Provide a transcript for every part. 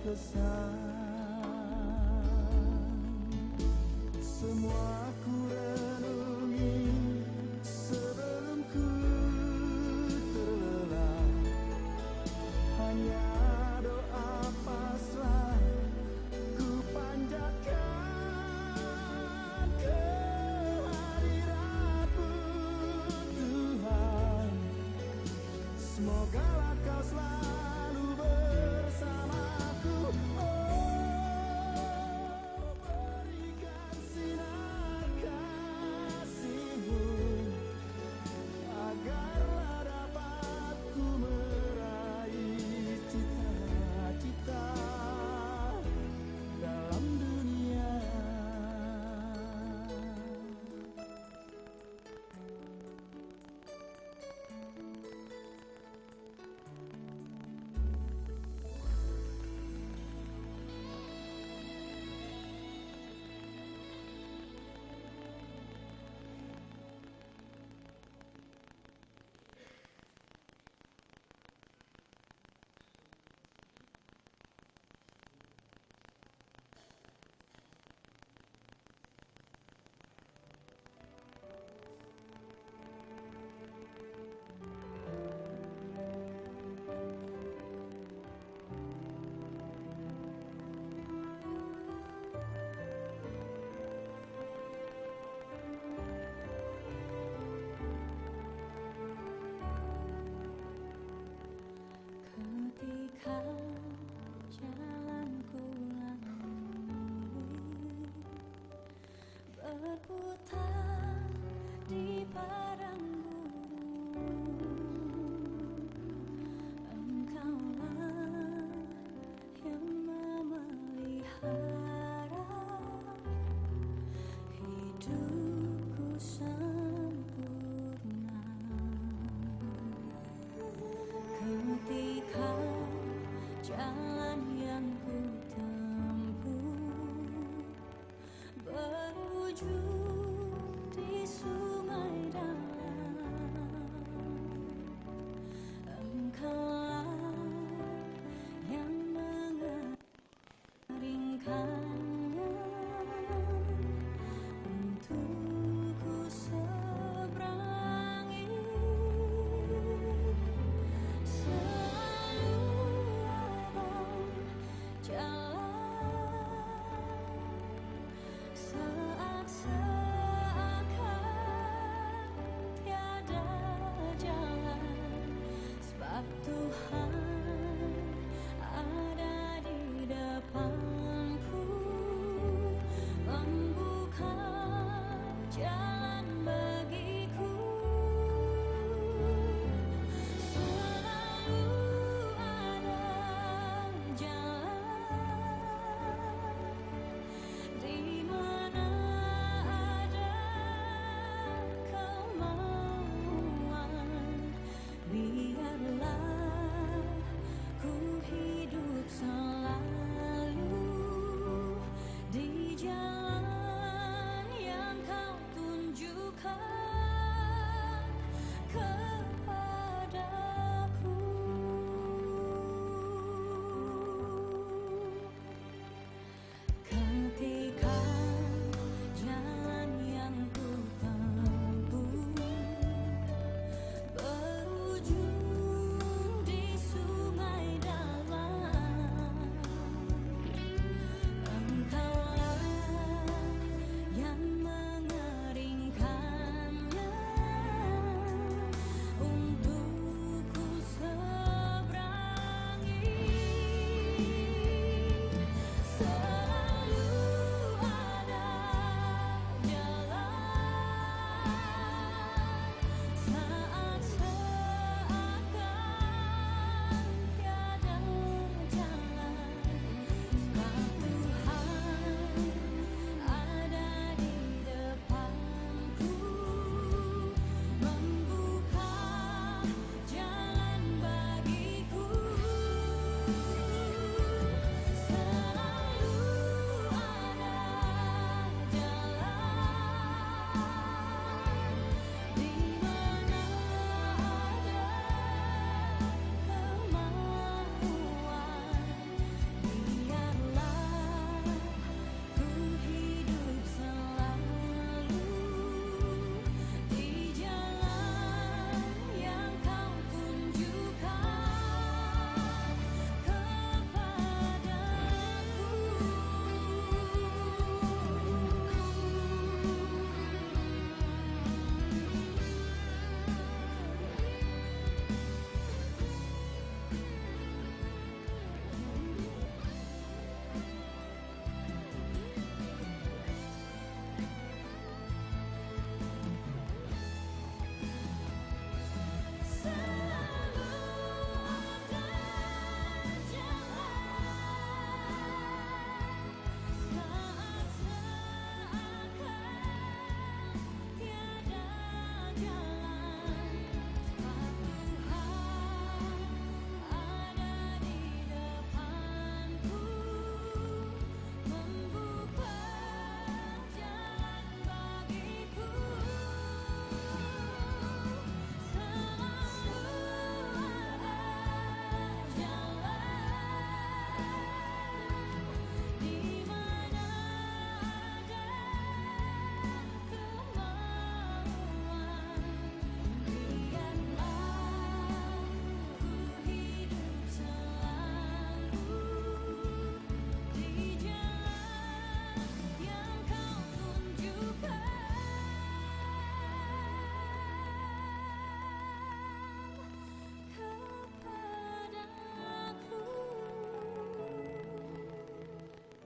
kesan. Semua ku renungi sebelum ku terlelap. Hanya doa pasrah ku panjatkan kehadirat-Mu Tuhan. Semogalah Kau selalu bersamaku. Oh, berikan sinar kasih-Mu agarlah dapat ku meraih cita-cita dalam dunia.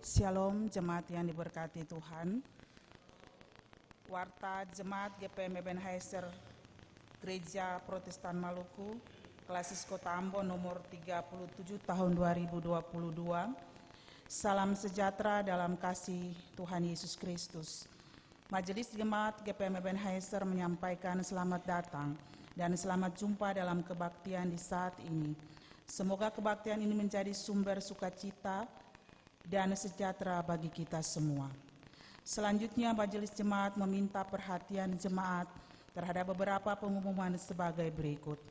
Shalom jemaat yang diberkati Tuhan. Warta Jemaat GPM Ebenezer Gereja Protestan Maluku, Klasis Kota Ambon nomor 37 tahun 2022. Salam sejahtera dalam kasih Tuhan Yesus Kristus. Majelis Jemaat GPM Ebenezer menyampaikan selamat datang dan selamat jumpa dalam kebaktian di saat ini. Semoga kebaktian ini menjadi sumber sukacita dan sejahtera bagi kita semua. Selanjutnya, Majelis Jemaat meminta perhatian jemaat terhadap beberapa pengumuman sebagai berikut.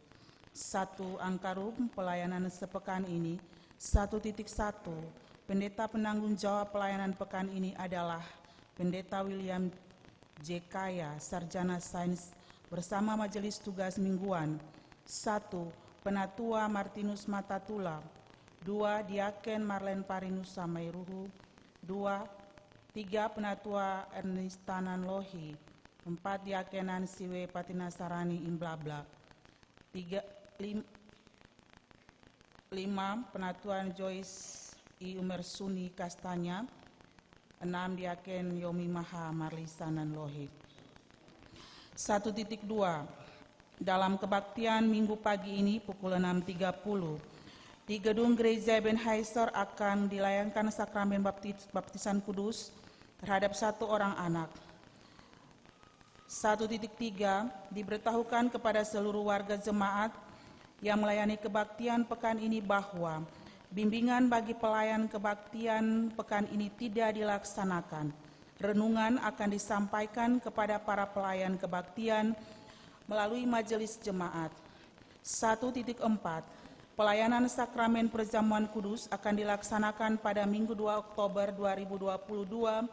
1. Angka room pelayanan sepekan ini. 1.1. Pendeta penanggung jawab pelayanan pekan ini adalah Pendeta William J. Kaya, Sarjana Sains, bersama Majelis Tugas Mingguan. 1. Penatua Martinus Matatula. 2. Diaken Marlen Parinus Samairuhu. 3. Penatua Ernistanan Lohi. 4. Diakenan Siwe Patinasarani Imblabla. 5. Penatuan Joyce I. Umersuni Kastanya. 6. Diaken Yomi Maha Marlisanan Lohi. 1.2. Dalam kebaktian minggu pagi ini pukul 6.30 di gedung Gereja Ebenezer akan dilayangkan sakramen baptisan kudus terhadap 1 orang anak. 1.3. Diberitahukan kepada seluruh warga jemaat yang melayani kebaktian pekan ini bahwa bimbingan bagi pelayan kebaktian pekan ini tidak dilaksanakan. Renungan akan disampaikan kepada para pelayan kebaktian melalui majelis jemaat. 1.4. Pelayanan sakramen perjamuan kudus akan dilaksanakan pada Minggu 2 Oktober 2022.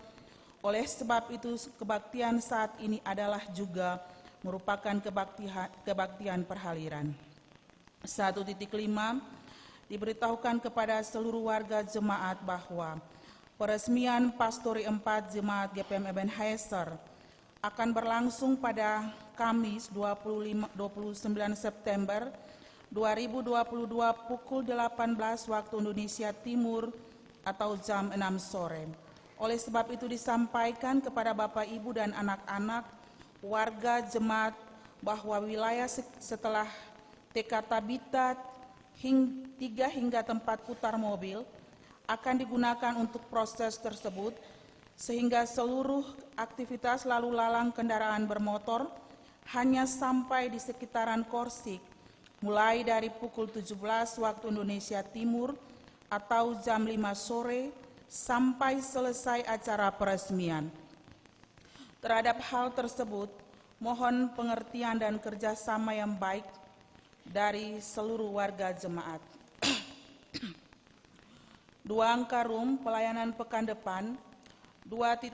Oleh sebab itu, kebaktian saat ini adalah juga merupakan kebaktian perhaliran. 1.5. Diberitahukan kepada seluruh warga jemaat bahwa peresmian Pastori 4 Jemaat GPM Ebenezer akan berlangsung pada Kamis 29 September 2022 pukul 18 waktu Indonesia Timur atau jam 6 sore. Oleh sebab itu disampaikan kepada Bapak, Ibu, dan anak-anak warga jemaat bahwa wilayah setelah TK Tabita 3 hingga tempat putar mobil akan digunakan untuk proses tersebut, sehingga seluruh aktivitas lalu lalang kendaraan bermotor hanya sampai di sekitaran Korsik mulai dari pukul 17 waktu Indonesia Timur atau jam 5 sore sampai selesai acara peresmian. Terhadap hal tersebut, mohon pengertian dan kerjasama yang baik dari seluruh warga jemaat. 2. Angka room pelayanan pekan depan. 2.1.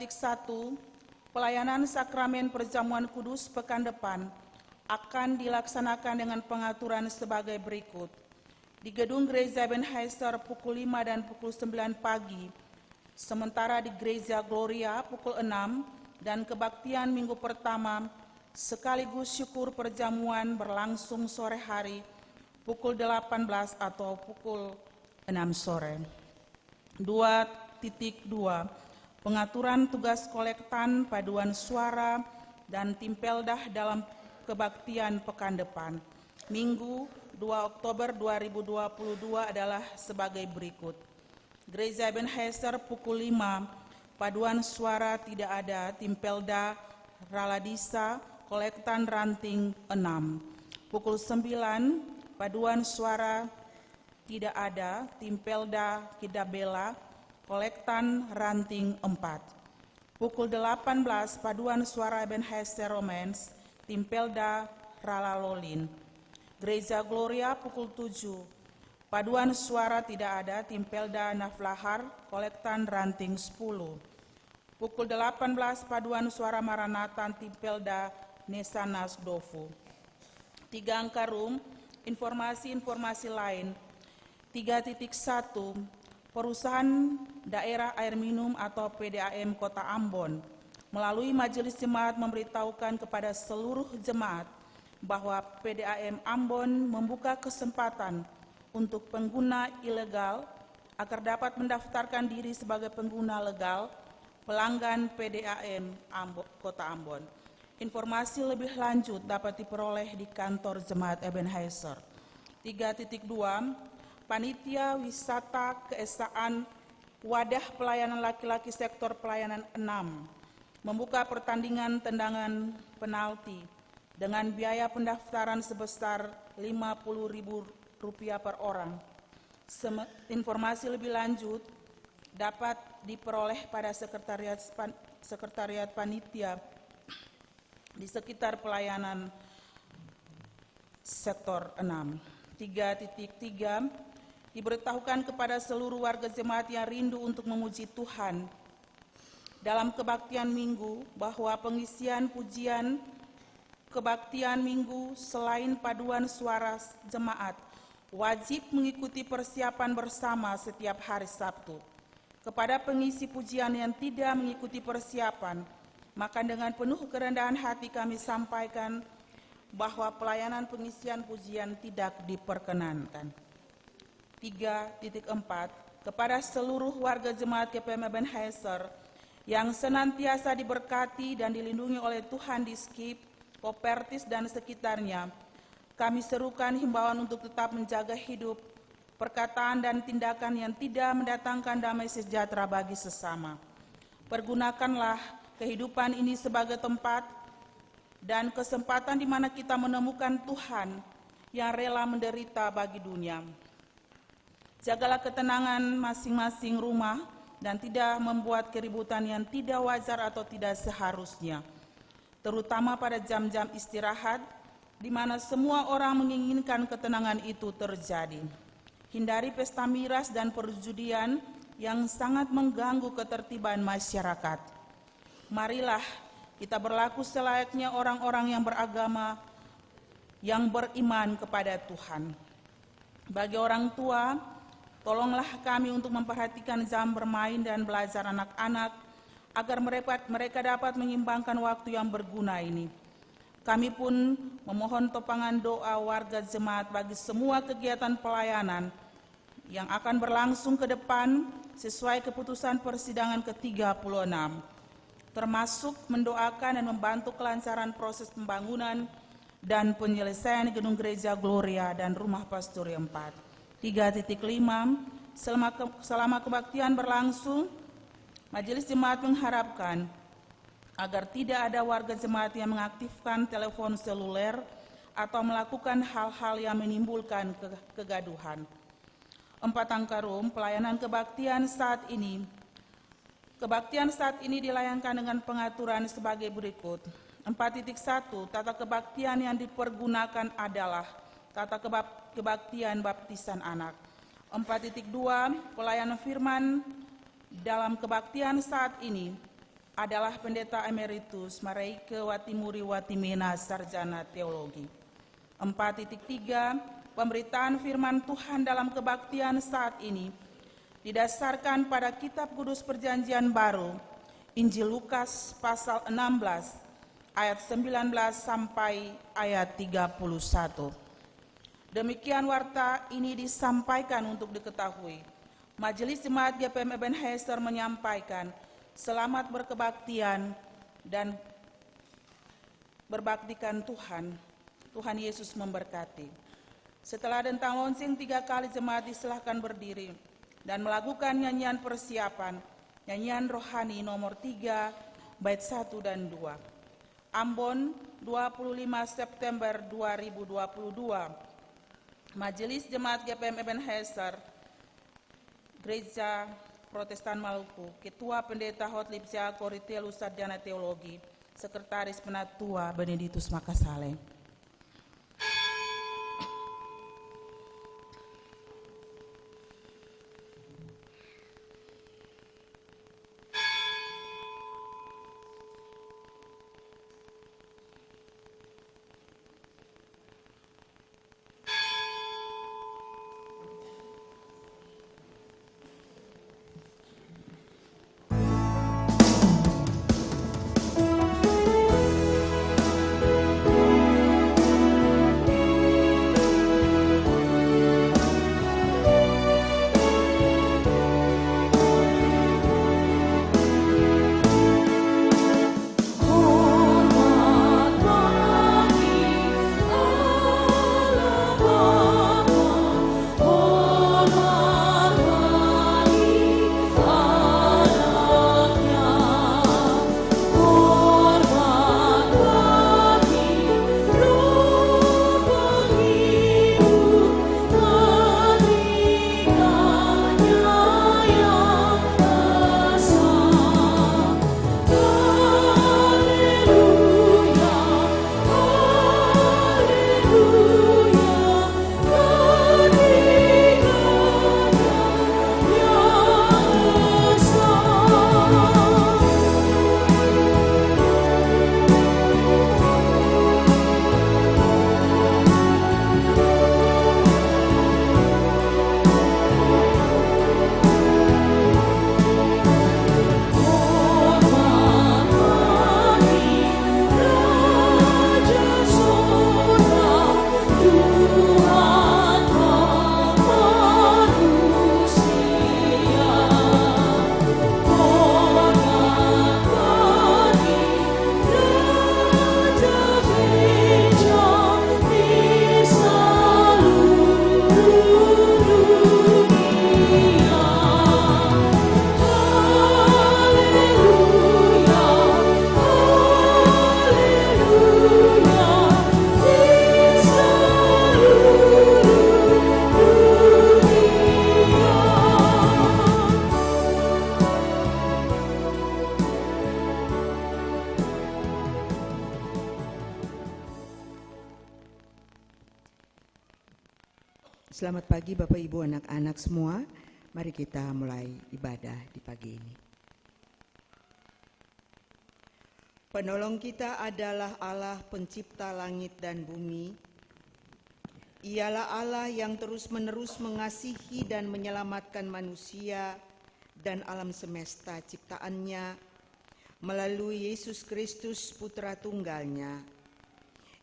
Pelayanan sakramen perjamuan kudus pekan depan akan dilaksanakan dengan pengaturan sebagai berikut. Di gedung Gereja Ebenezer pukul 5 dan pukul 9 pagi, sementara di Gereja Gloria pukul 6, dan kebaktian minggu pertama sekaligus syukur perjamuan berlangsung sore hari pukul 18 atau pukul 6 sore. 2.2. Pengaturan tugas kolektan, paduan suara, dan timpeldah dalam kebaktian pekan depan. Minggu 2 Oktober 2022 adalah sebagai berikut. Gereja Ebenezer pukul 5, paduan suara tidak ada, timpelda Raladisa, kolektan ranting 6. Pukul 9, paduan suara tidak ada, timpelda Kidabela, kolektan ranting 4. Pukul 18, paduan suara Ebenezer Romans, timpelda Ralalolin. Gereja Gloria pukul 7, paduan suara tidak ada, timpelda Naflahar, kolektan ranting 10. Pukul 18, paduan suara Maranatha, timpelda Nesanas Dofu. 3. Angka room informasi-informasi lain. 3.1. Perusahaan Daerah Air Minum atau PDAM Kota Ambon melalui Majelis Jemaat memberitahukan kepada seluruh jemaat bahwa PDAM Ambon membuka kesempatan untuk pengguna ilegal agar dapat mendaftarkan diri sebagai pengguna legal pelanggan PDAM Kota Ambon. Informasi lebih lanjut dapat diperoleh di kantor Jemaat Ebenezer. 3.2 Panitia Wisata Keesaan Wadah Pelayanan Laki-laki Sektor Pelayanan 6 membuka pertandingan tendangan penalti dengan biaya pendaftaran sebesar Rp50.000 per orang. Informasi lebih lanjut dapat diperoleh pada sekretariat panitia di sekitar pelayanan sektor 6. 3.3 Diberitahukan kepada seluruh warga jemaat yang rindu untuk memuji Tuhan dalam kebaktian minggu bahwa pengisian pujian kebaktian minggu selain paduan suara jemaat wajib mengikuti persiapan bersama setiap hari Sabtu. Kepada pengisi pujian yang tidak mengikuti persiapan, maka dengan penuh kerendahan hati kami sampaikan bahwa pelayanan pengisian pujian tidak diperkenankan. 3.4 Kepada seluruh warga jemaat GPM Ebenezer yang senantiasa diberkati dan dilindungi oleh Tuhan di Skip, Kopertis, dan sekitarnya, kami serukan himbauan untuk tetap menjaga hidup, perkataan, dan tindakan yang tidak mendatangkan damai sejahtera bagi sesama. Pergunakanlah kehidupan ini sebagai tempat dan kesempatan di mana kita menemukan Tuhan yang rela menderita bagi dunia. Jagalah ketenangan masing-masing rumah dan tidak membuat keributan yang tidak wajar atau tidak seharusnya, terutama pada jam-jam istirahat, di mana semua orang menginginkan ketenangan itu terjadi. Hindari pesta miras dan perjudian yang sangat mengganggu ketertiban masyarakat. Marilah kita berlaku selayaknya orang-orang yang beragama, yang beriman kepada Tuhan. Bagi orang tua, tolonglah kami untuk memperhatikan jam bermain dan belajar anak-anak, agar mereka dapat menyimbangkan waktu yang berguna ini. Kami pun memohon topangan doa warga jemaat bagi semua kegiatan pelayanan yang akan berlangsung ke depan sesuai keputusan persidangan ke-36, termasuk mendoakan dan membantu kelancaran proses pembangunan dan penyelesaian gedung gereja Gloria dan rumah pastori 4. 3.5 Selama kebaktian berlangsung, Majelis Jemaat mengharapkan agar tidak ada warga jemaat yang mengaktifkan telepon seluler atau melakukan hal-hal yang menimbulkan kegaduhan. 4 Angkarum, pelayanan kebaktian saat ini. Kebaktian saat ini dilayangkan dengan pengaturan sebagai berikut. 4.1 Tata kebaktian yang dipergunakan adalah tata kebaktian baptisan anak. 4.2 Pelayanan firman dalam kebaktian saat ini adalah Pendeta Emeritus Mareike Watimuri Watimena, Sarjana Teologi. 4.3 Pemberitaan firman Tuhan dalam kebaktian saat ini didasarkan pada Kitab Kudus Perjanjian Baru, Injil Lukas pasal 16 ayat 19 sampai ayat 31. Demikian warta ini disampaikan untuk diketahui. Majelis Jemaat GPM Ebenezer menyampaikan selamat berkebaktian dan berbaktikan Tuhan. Tuhan Yesus memberkati. Setelah dentang lonceng 3 kali, jemaat disilahkan berdiri dan melakukan nyanyian persiapan, nyanyian rohani nomor 3, bait 1 dan 2. Ambon, 25 September 2022. Majelis Jemaat GPM Ebenezer, Gereja Protestan Maluku, Ketua Pendeta Hotlipja Koritelu Sarjana Teologi, Sekretaris Penatua Benedictus Makasale. Selamat pagi Bapak Ibu anak-anak semua. Mari kita mulai ibadah di pagi ini. Penolong kita adalah Allah pencipta langit dan bumi. Ialah Allah yang terus-menerus mengasihi dan menyelamatkan manusia dan alam semesta ciptaannya melalui Yesus Kristus Putra Tunggalnya.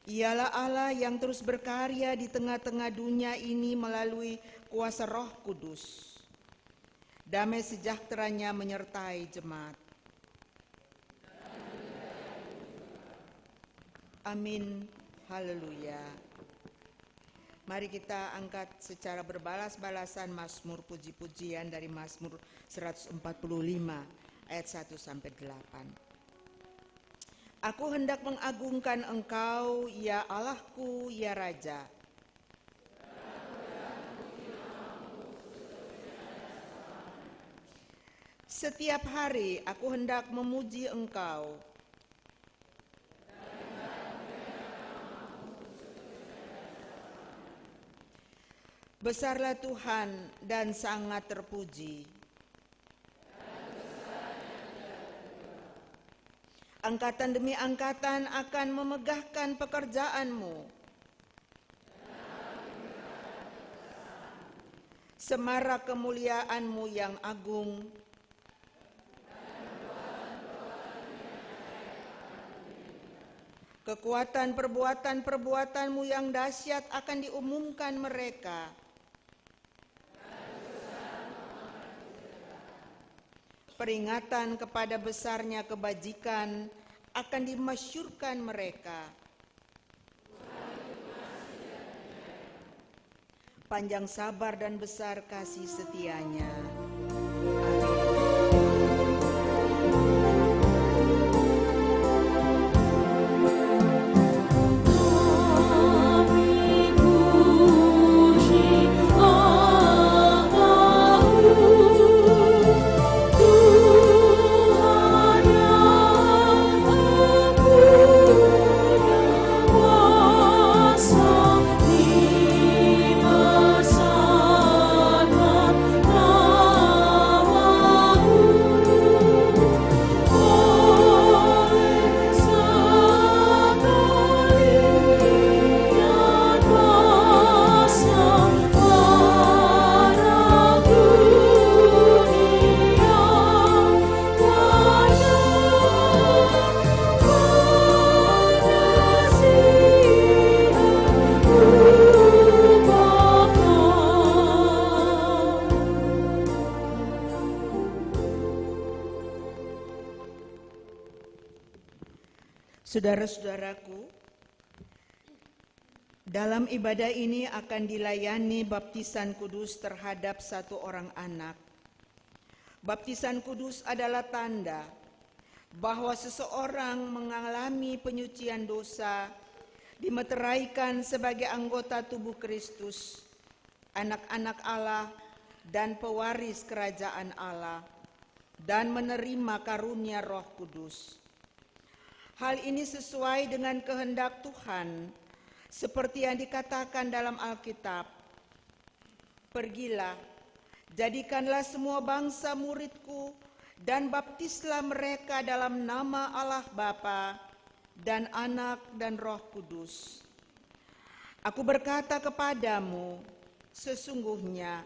Ialah Allah yang terus berkarya di tengah-tengah dunia ini melalui kuasa Roh Kudus. Damai sejahteranya menyertai jemaat. Amin. Haleluya. Mari kita angkat secara berbalas-balasan Mazmur puji-pujian dari Mazmur 145 ayat 1 sampai 8. Aku hendak mengagungkan Engkau, ya Allahku, ya Raja. Setiap hari aku hendak memuji Engkau. Besarlah Tuhan dan sangat terpuji. Angkatan demi angkatan akan memegahkan pekerjaan-Mu. Semarak kemuliaan-Mu yang agung. Kekuatan perbuatan-perbuatan-Mu yang dahsyat akan diumumkan mereka. Peringatan kepada besarnya kebajikan akan dimasyurkan mereka. Panjang sabar dan besar kasih setianya. Saudara-saudaraku, dalam ibadah ini akan dilayani baptisan kudus terhadap satu orang anak. Baptisan kudus adalah tanda bahwa seseorang mengalami penyucian dosa, dimeteraikan sebagai anggota tubuh Kristus, anak-anak Allah dan pewaris kerajaan Allah, dan menerima karunia Roh Kudus. Hal ini sesuai dengan kehendak Tuhan, seperti yang dikatakan dalam Alkitab. Pergilah, jadikanlah semua bangsa muridku, dan baptislah mereka dalam nama Allah Bapa dan Anak dan Roh Kudus. Aku berkata kepadamu, sesungguhnya,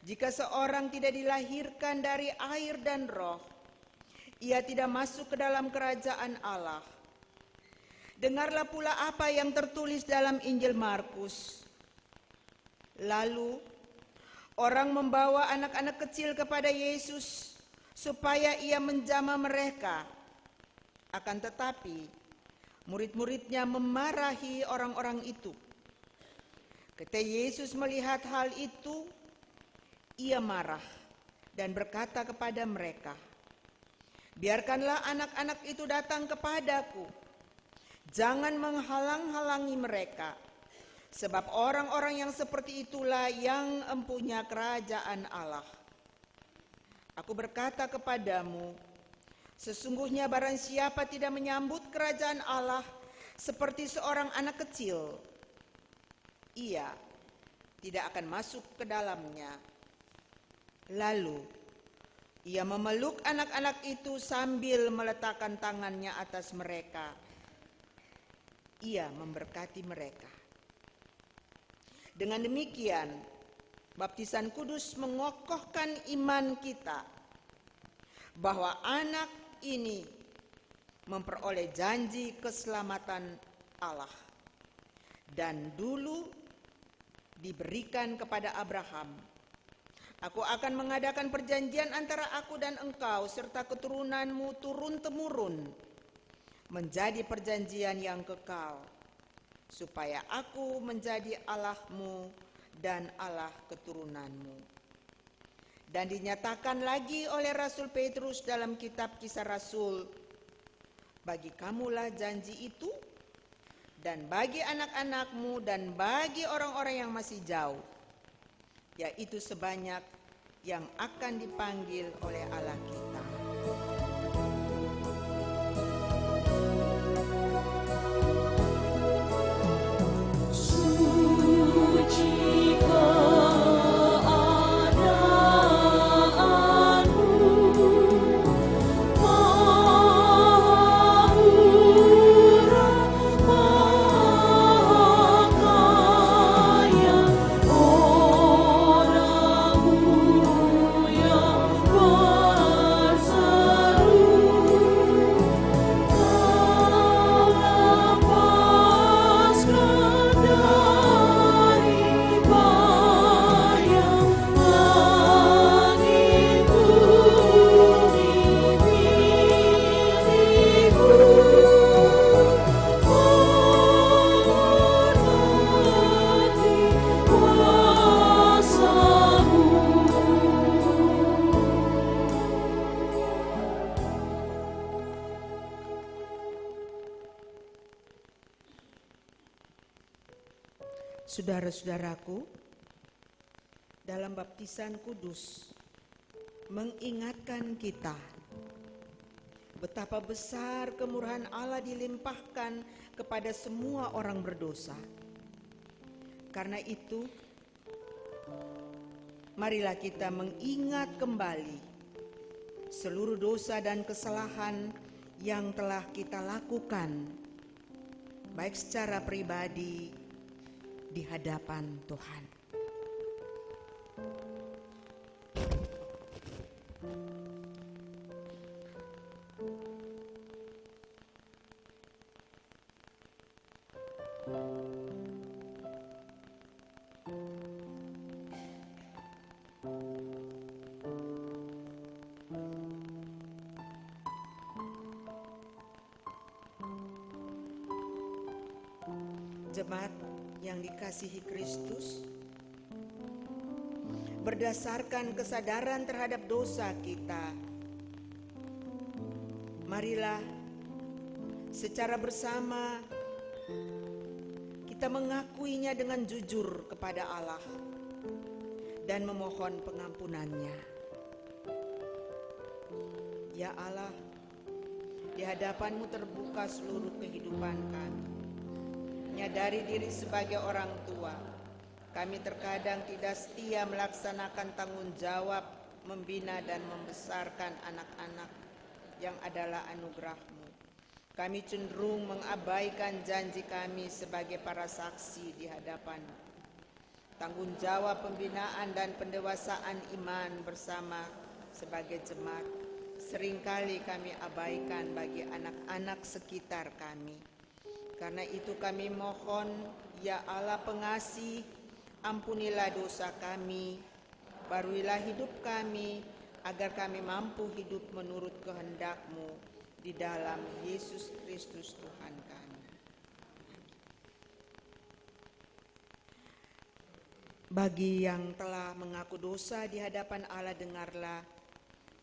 jika seorang tidak dilahirkan dari air dan roh, ia tidak masuk ke dalam kerajaan Allah. Dengarlah pula apa yang tertulis dalam Injil Markus. Lalu orang membawa anak-anak kecil kepada Yesus supaya ia menjamah mereka. Akan tetapi murid-muridnya memarahi orang-orang itu. Ketika Yesus melihat hal itu, ia marah dan berkata kepada mereka, biarkanlah anak-anak itu datang kepadaku. Jangan menghalang-halangi mereka, sebab orang-orang yang seperti itulah yang empunya kerajaan Allah. Aku berkata kepadamu, sesungguhnya barang siapa tidak menyambut kerajaan Allah seperti seorang anak kecil, ia tidak akan masuk ke dalamnya. Lalu ia memeluk anak-anak itu sambil meletakkan tangannya atas mereka. Ia memberkati mereka. Dengan demikian, baptisan kudus mengokohkan iman kita bahwa anak ini memperoleh janji keselamatan Allah dan dulu diberikan kepada Abraham. Aku akan mengadakan perjanjian antara aku dan engkau serta keturunanmu turun-temurun menjadi perjanjian yang kekal, supaya aku menjadi Allahmu dan Allah keturunanmu. Dan dinyatakan lagi oleh Rasul Petrus dalam kitab Kisah Rasul, bagi kamulah janji itu, dan bagi anak-anakmu, dan bagi orang-orang yang masih jauh, yaitu sebanyak yang akan dipanggil oleh Allah kita. Saudara-saudaraku, dalam baptisan kudus mengingatkan kita betapa besar kemurahan Allah dilimpahkan kepada semua orang berdosa. Karena itu, marilah kita mengingat kembali seluruh dosa dan kesalahan yang telah kita lakukan, baik secara pribadi di hadapan Tuhan. Jemaat yang dikasihi Kristus, berdasarkan kesadaran terhadap dosa kita, marilah secara bersama kita mengakuinya dengan jujur kepada Allah dan memohon pengampunannya. Ya Allah, di hadapan-Mu terbuka seluruh kehidupan kami. Menyadari diri sebagai orang tua, kami terkadang tidak setia melaksanakan tanggung jawab membina dan membesarkan anak-anak yang adalah anugerah-Mu. Kami cenderung mengabaikan janji kami sebagai para saksi di hadapan-Mu. Tanggung jawab pembinaan dan pendewasaan iman bersama sebagai jemaat seringkali kami abaikan bagi anak-anak sekitar kami. Karena itu kami mohon, ya Allah pengasih, ampunilah dosa kami, baruilah hidup kami, agar kami mampu hidup menurut kehendak-Mu di dalam Yesus Kristus Tuhan kami. Bagi yang telah mengaku dosa di hadapan Allah, dengarlah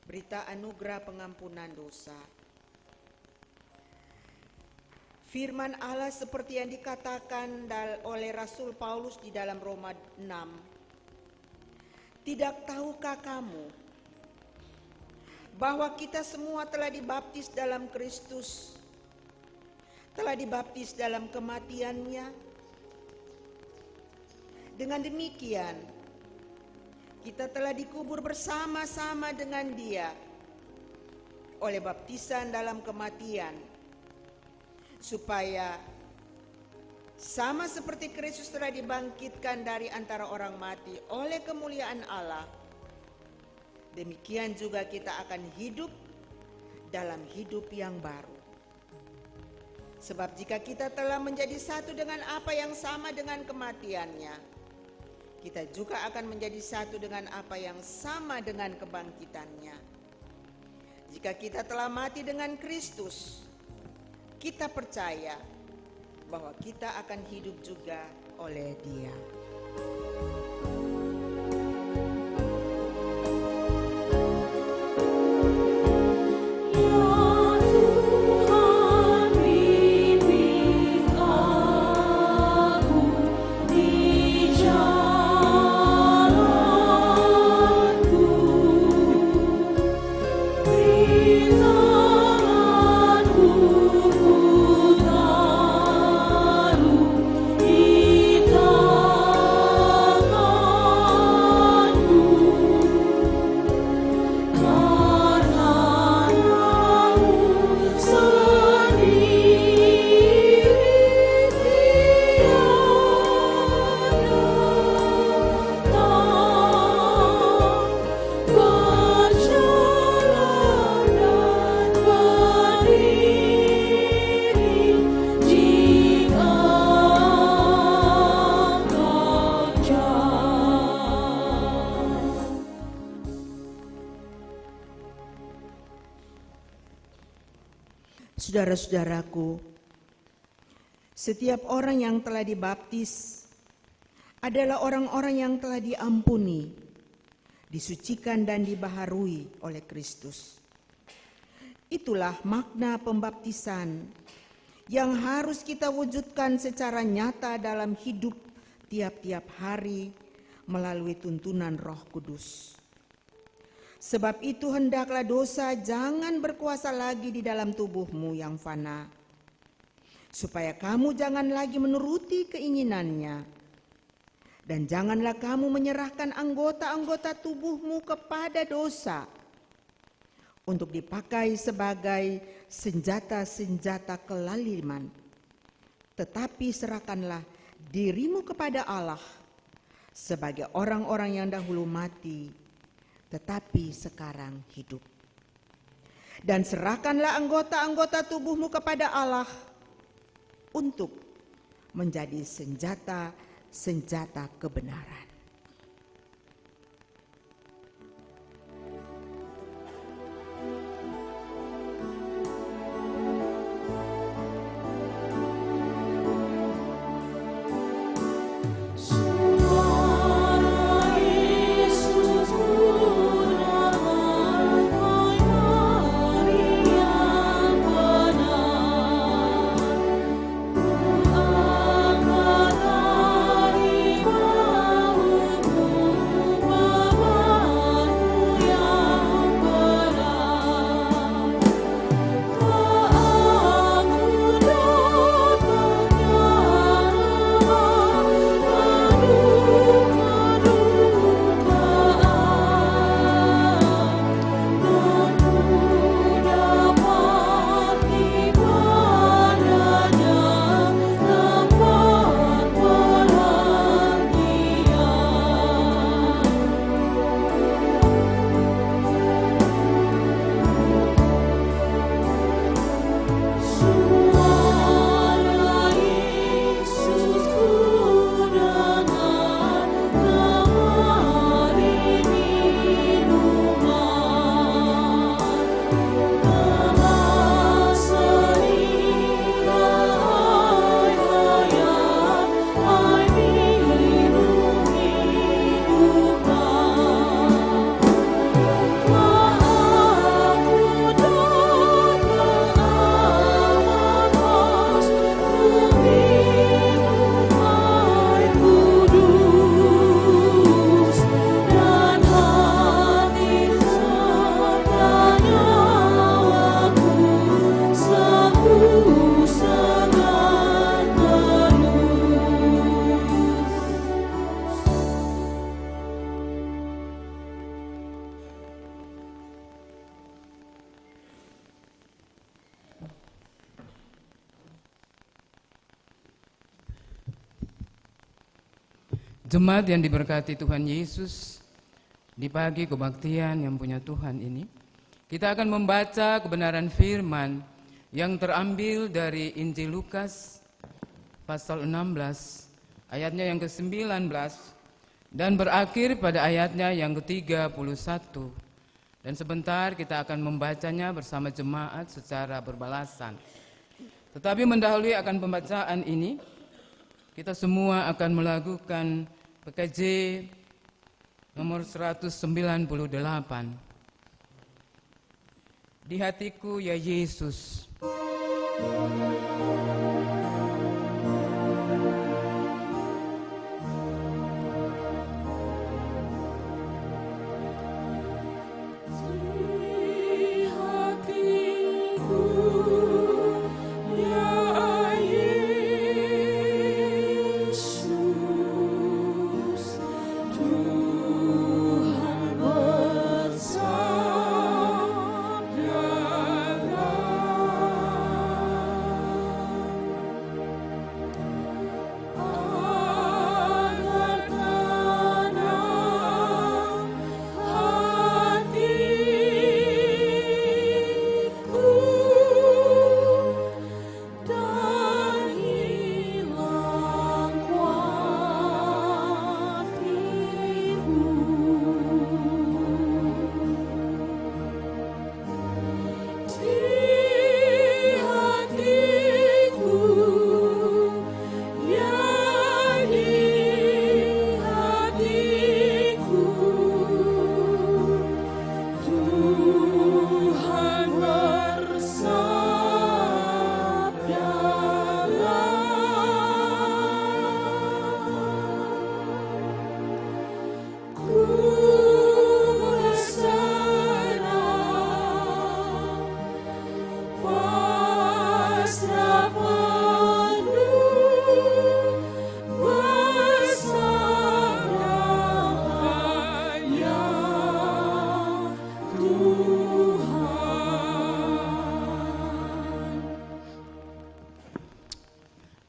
berita anugerah pengampunan dosa. Firman Allah seperti yang dikatakan oleh Rasul Paulus di dalam Roma 6. Tidak tahukah kamu bahwa kita semua telah dibaptis dalam Kristus, telah dibaptis dalam kematian-Nya, Dengan demikian, kita telah dikubur bersama-sama dengan Dia oleh baptisan dalam kematian, supaya sama seperti Kristus telah dibangkitkan dari antara orang mati oleh kemuliaan Allah, demikian juga kita akan hidup dalam hidup yang baru. Sebab jika kita telah menjadi satu dengan apa yang sama dengan kematiannya, kita juga akan menjadi satu dengan apa yang sama dengan kebangkitannya. Jika kita telah mati dengan Kristus, kita percaya bahwa kita akan hidup juga oleh Dia. Saudara-saudaraku, setiap orang yang telah dibaptis adalah orang-orang yang telah diampuni, disucikan dan dibaharui oleh Kristus. Itulah makna pembaptisan yang harus kita wujudkan secara nyata dalam hidup tiap-tiap hari melalui tuntunan Roh Kudus. Sebab itu hendaklah dosa jangan berkuasa lagi di dalam tubuhmu yang fana, supaya kamu jangan lagi menuruti keinginannya. Dan janganlah kamu menyerahkan anggota-anggota tubuhmu kepada dosa untuk dipakai sebagai senjata-senjata kelaliman. Tetapi serahkanlah dirimu kepada Allah sebagai orang-orang yang dahulu mati, tetapi sekarang hidup. Dan serahkanlah anggota-anggota tubuhmu kepada Allah untuk menjadi senjata-senjata kebenaran. Jemaat yang diberkati Tuhan Yesus, di pagi kebaktian yang punya Tuhan ini, kita akan membaca kebenaran firman yang terambil dari Injil Lukas pasal 16, ayatnya yang ke-19 dan berakhir pada ayatnya yang ke-31. Dan sebentar kita akan membacanya bersama jemaat secara berbalasan. Tetapi mendahului akan pembacaan ini, kita semua akan melakukan PKJ nomor 198. Di hatiku ya Yesus.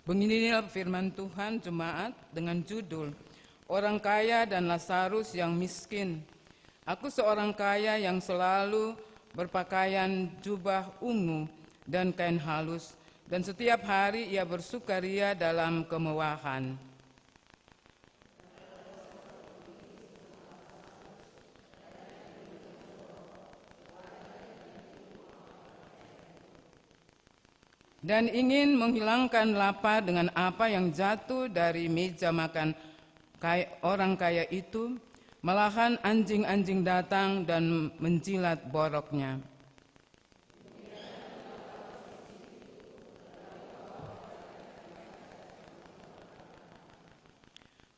Beginilah firman Tuhan jemaat dengan judul Orang Kaya dan Lazarus yang Miskin. Aku seorang kaya yang selalu berpakaian jubah ungu dan kain halus, dan setiap hari ia bersukaria dalam kemewahan. Dan ingin menghilangkan lapar dengan apa yang jatuh dari meja makan orang kaya itu, malahan anjing-anjing datang dan menjilat boroknya.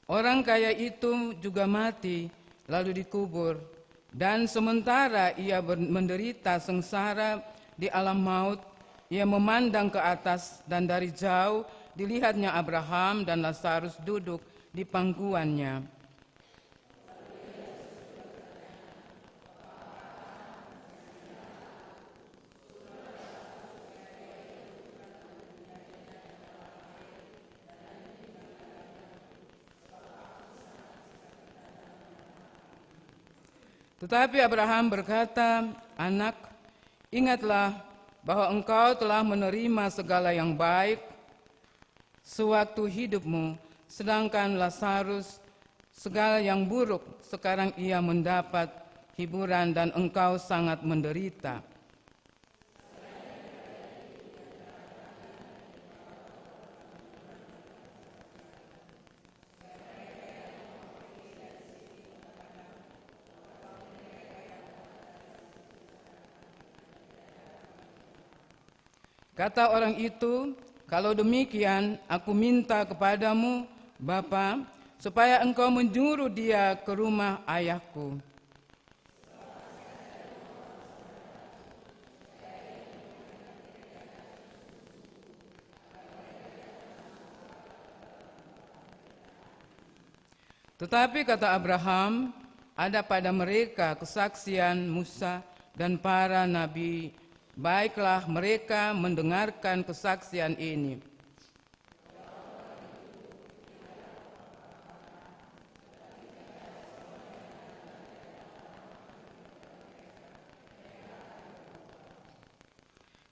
Orang kaya itu juga mati, lalu dikubur, dan sementara ia menderita sengsara di alam maut, ia memandang ke atas, dan dari jauh dilihatnya Abraham dan Lazarus duduk di pangkuannya. Tetapi Abraham berkata, "Anak, ingatlah bahwa engkau telah menerima segala yang baik sewaktu hidupmu, sedangkan Lazarus segala yang buruk sekarang ia mendapat hiburan dan engkau sangat menderita." Kata orang itu, "Kalau demikian, aku minta kepadamu, Bapa, supaya engkau menyuruh dia ke rumah ayahku. Tetapi kata Abraham, ada pada mereka kesaksian Musa dan para nabi. Baiklah mereka mendengarkan kesaksian ini.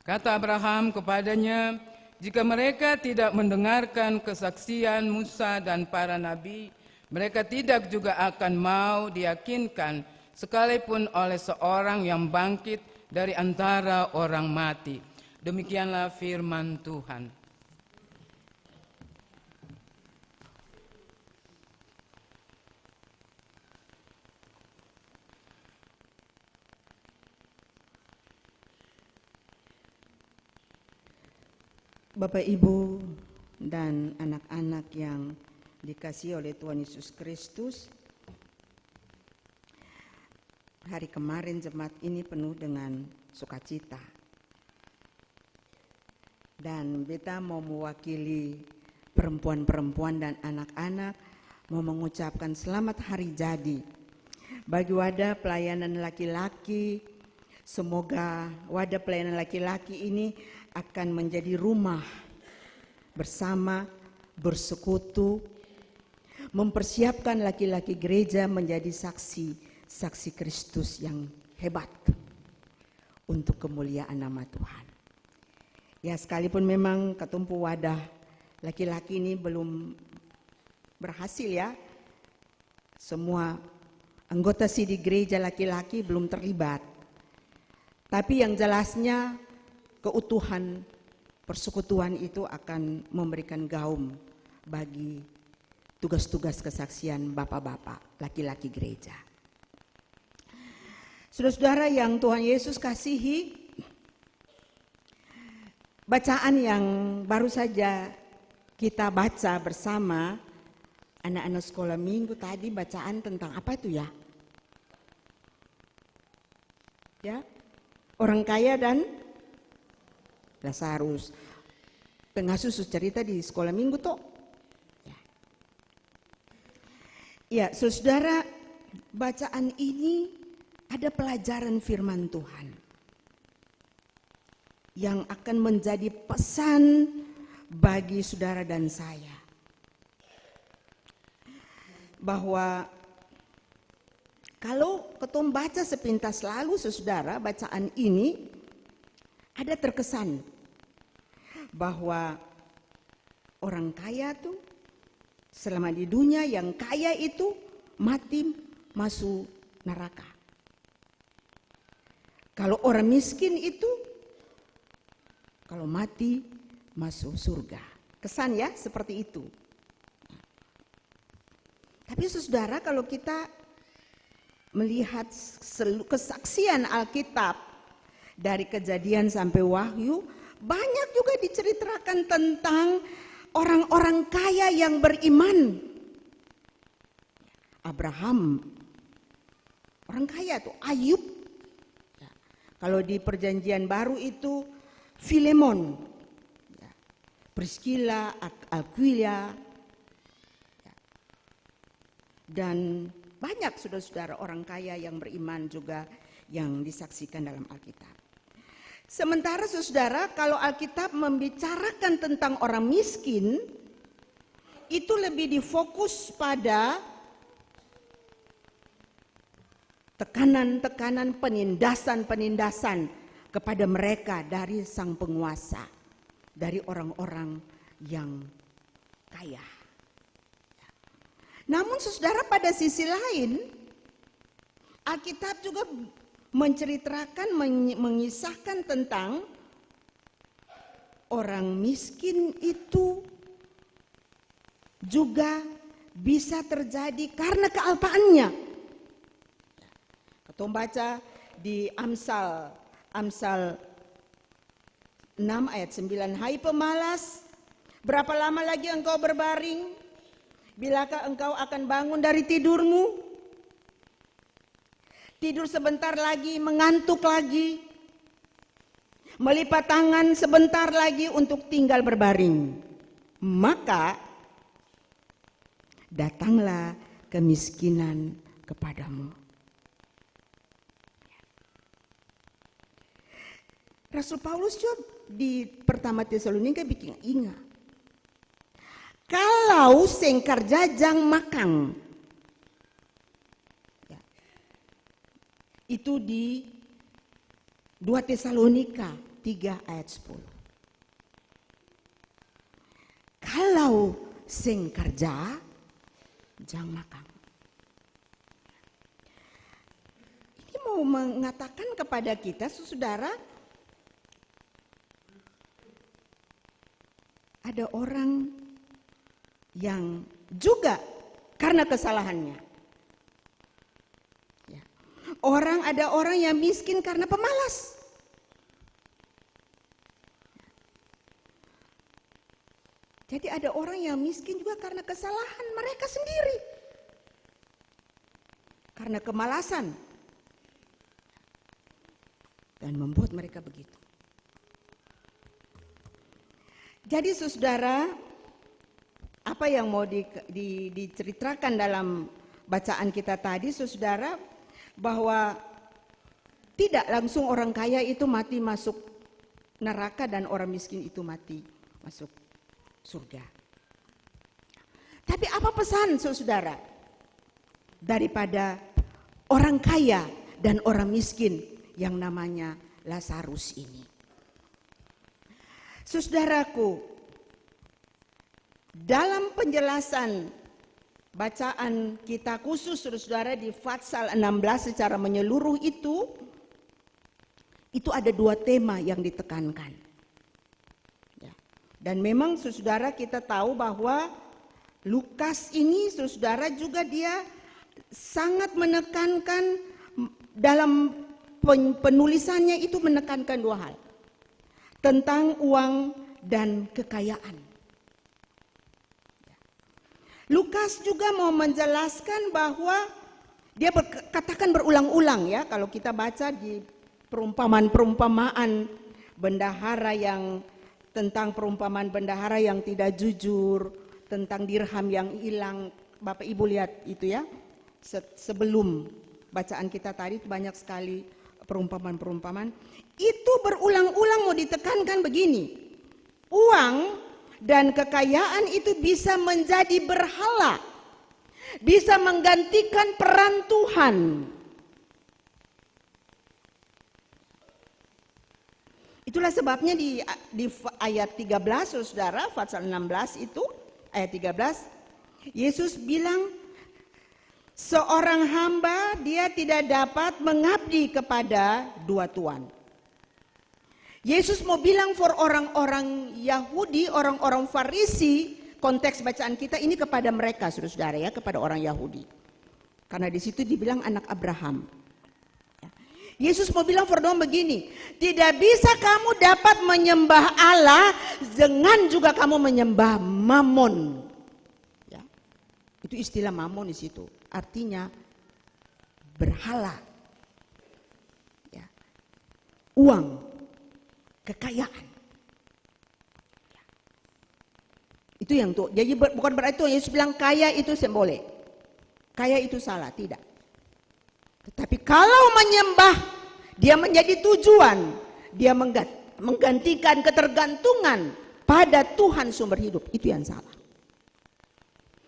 Kata Abraham kepadanya, jika mereka tidak mendengarkan kesaksian Musa dan para nabi, mereka tidak juga akan mau diyakinkan sekalipun oleh seorang yang bangkit dari antara orang mati. Demikianlah firman Tuhan. Bapak, Ibu, dan anak-anak yang dikasihi oleh Tuhan Yesus Kristus, hari kemarin jemaat ini penuh dengan sukacita. Dan beta mau mewakili perempuan-perempuan dan anak-anak, mau mengucapkan selamat hari jadi bagi wadah pelayanan laki-laki. Semoga wadah pelayanan laki-laki ini akan menjadi rumah bersama, bersekutu, mempersiapkan laki-laki gereja menjadi saksi Kristus yang hebat untuk kemuliaan nama Tuhan. Ya, sekalipun memang ketumpu wadah laki-laki ini belum berhasil ya, semua anggota di gereja laki-laki belum terlibat. Tapi yang jelasnya keutuhan persekutuan itu akan memberikan gaum bagi tugas-tugas kesaksian bapak-bapak laki-laki gereja. Saudara-saudara yang Tuhan Yesus kasihi, bacaan yang baru saja kita baca bersama anak-anak sekolah minggu tadi, bacaan tentang apa itu ya? Ya, orang kaya dan Lazarus. Pengasuh cerita di sekolah minggu toh. Ya, saudara, bacaan ini ada pelajaran firman Tuhan yang akan menjadi pesan bagi saudara dan saya. Bahwa kalau ketum baca sepintas lalu, saudara, bacaan ini ada terkesan bahwa orang kaya tuh selama di dunia yang kaya itu mati masuk neraka. Kalau orang miskin itu kalau mati masuk surga. Kesan ya seperti itu. Tapi saudara, kalau kita melihat kesaksian Alkitab dari Kejadian sampai Wahyu, banyak juga diceritakan tentang orang-orang kaya yang beriman. Abraham, orang kaya tuh, Ayub. Kalau di Perjanjian Baru itu Filemon, Priscilla, Aquila, dan banyak saudara-saudara orang kaya yang beriman juga yang disaksikan dalam Alkitab. Sementara saudara, kalau Alkitab membicarakan tentang orang miskin, itu lebih difokus pada tekanan-tekanan, penindasan-penindasan kepada mereka dari sang penguasa, dari orang-orang yang kaya. Namun saudara, pada sisi lain, Alkitab juga menceritakan, mengisahkan tentang orang miskin itu juga bisa terjadi karena kealpaannya. Kita baca di Amsal 6 ayat 9. Hai pemalas, berapa lama lagi engkau berbaring? Bilakah engkau akan bangun dari tidurmu? Tidur sebentar lagi, mengantuk lagi, melipat tangan sebentar lagi untuk tinggal berbaring. Maka datanglah kemiskinan kepadamu. Rasul Paulus juga di pertama Tesalonika bikin ingat. Kalau sengkar jajang makang, itu di 2 Tesalonika 3 ayat 10. Kalau sing kerja, jangan makan. Ini mau mengatakan kepada kita, saudara, ada orang yang juga karena kesalahannya. Ya. Ada orang yang miskin karena pemalas. Jadi ada orang yang miskin juga karena kesalahan mereka sendiri. Karena kemalasan. Dan membuat mereka begitu. Jadi saudara, apa yang mau diceritakan dalam bacaan kita tadi, saudara, bahwa tidak langsung orang kaya itu mati masuk neraka dan orang miskin itu mati masuk surga. Tapi apa pesan saudara daripada orang kaya dan orang miskin yang namanya Lazarus ini? Saudaraku, dalam penjelasan bacaan kita khusus saudara di Fatsal 16 secara menyeluruh itu ada 2 tema yang ditekankan. Dan memang saudara kita tahu bahwa Lukas ini saudara juga dia sangat menekankan dalam penulisannya itu menekankan 2 hal. Tentang uang dan kekayaan. Lukas juga mau menjelaskan bahwa dia katakan berulang-ulang ya, kalau kita baca di perumpamaan bendahara yang tentang perumpamaan bendahara yang tidak jujur, tentang dirham yang hilang. Bapak Ibu lihat itu ya. Sebelum bacaan kita tadi banyak sekali perumpamaan-perumpamaan. Itu berulang-ulang mau ditekankan begini. Uang dan kekayaan itu bisa menjadi berhala. Bisa menggantikan peran Tuhan. Itulah sebabnya di ayat 13 saudara, Fatsal 16 itu ayat 13, Yesus bilang seorang hamba dia tidak dapat mengabdi kepada 2 tuan. Yesus mau bilang for orang-orang Yahudi, orang-orang Farisi, konteks bacaan kita ini kepada mereka saudara ya, kepada orang Yahudi. Karena di situ dibilang anak Abraham. Yesus mau bilang for begini, tidak bisa kamu dapat menyembah Allah dengan juga kamu menyembah Mammon. Ya. Itu istilah Mammon di situ, artinya berhala. Ya. Uang, kekayaan. Ya. Itu yang tuh. Jadi bukan berarti tuh Yesus bilang kaya itu sembolik. Kaya itu salah, tidak. Tetapi kalau menyembah, dia menjadi tujuan, dia menggantikan ketergantungan pada Tuhan sumber hidup, itu yang salah.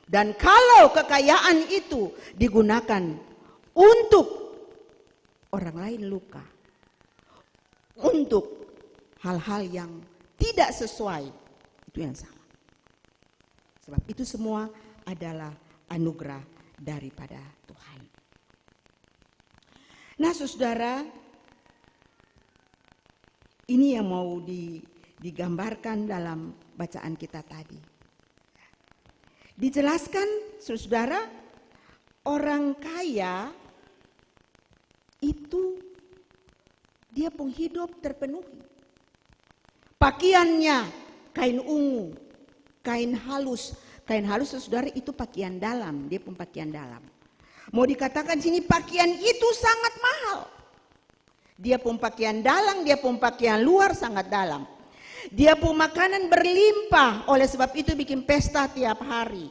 Dan kalau kekayaan itu digunakan untuk orang lain luka, untuk hal-hal yang tidak sesuai, itu yang salah. Sebab itu semua adalah anugerah daripada Tuhan. Nah saudara, ini yang mau digambarkan dalam bacaan kita tadi. Dijelaskan saudara, orang kaya itu dia pun hidup terpenuhi. Pakaiannya kain ungu, kain halus. Kain halus saudara itu pakaian dalam, dia pun pakaian dalam. Mau dikatakan sini pakaian itu sangat mahal. Dia pun pakaian dalam, dia pun pakaian luar sangat dalam. Dia pun makanan berlimpah, oleh sebab itu bikin pesta tiap hari.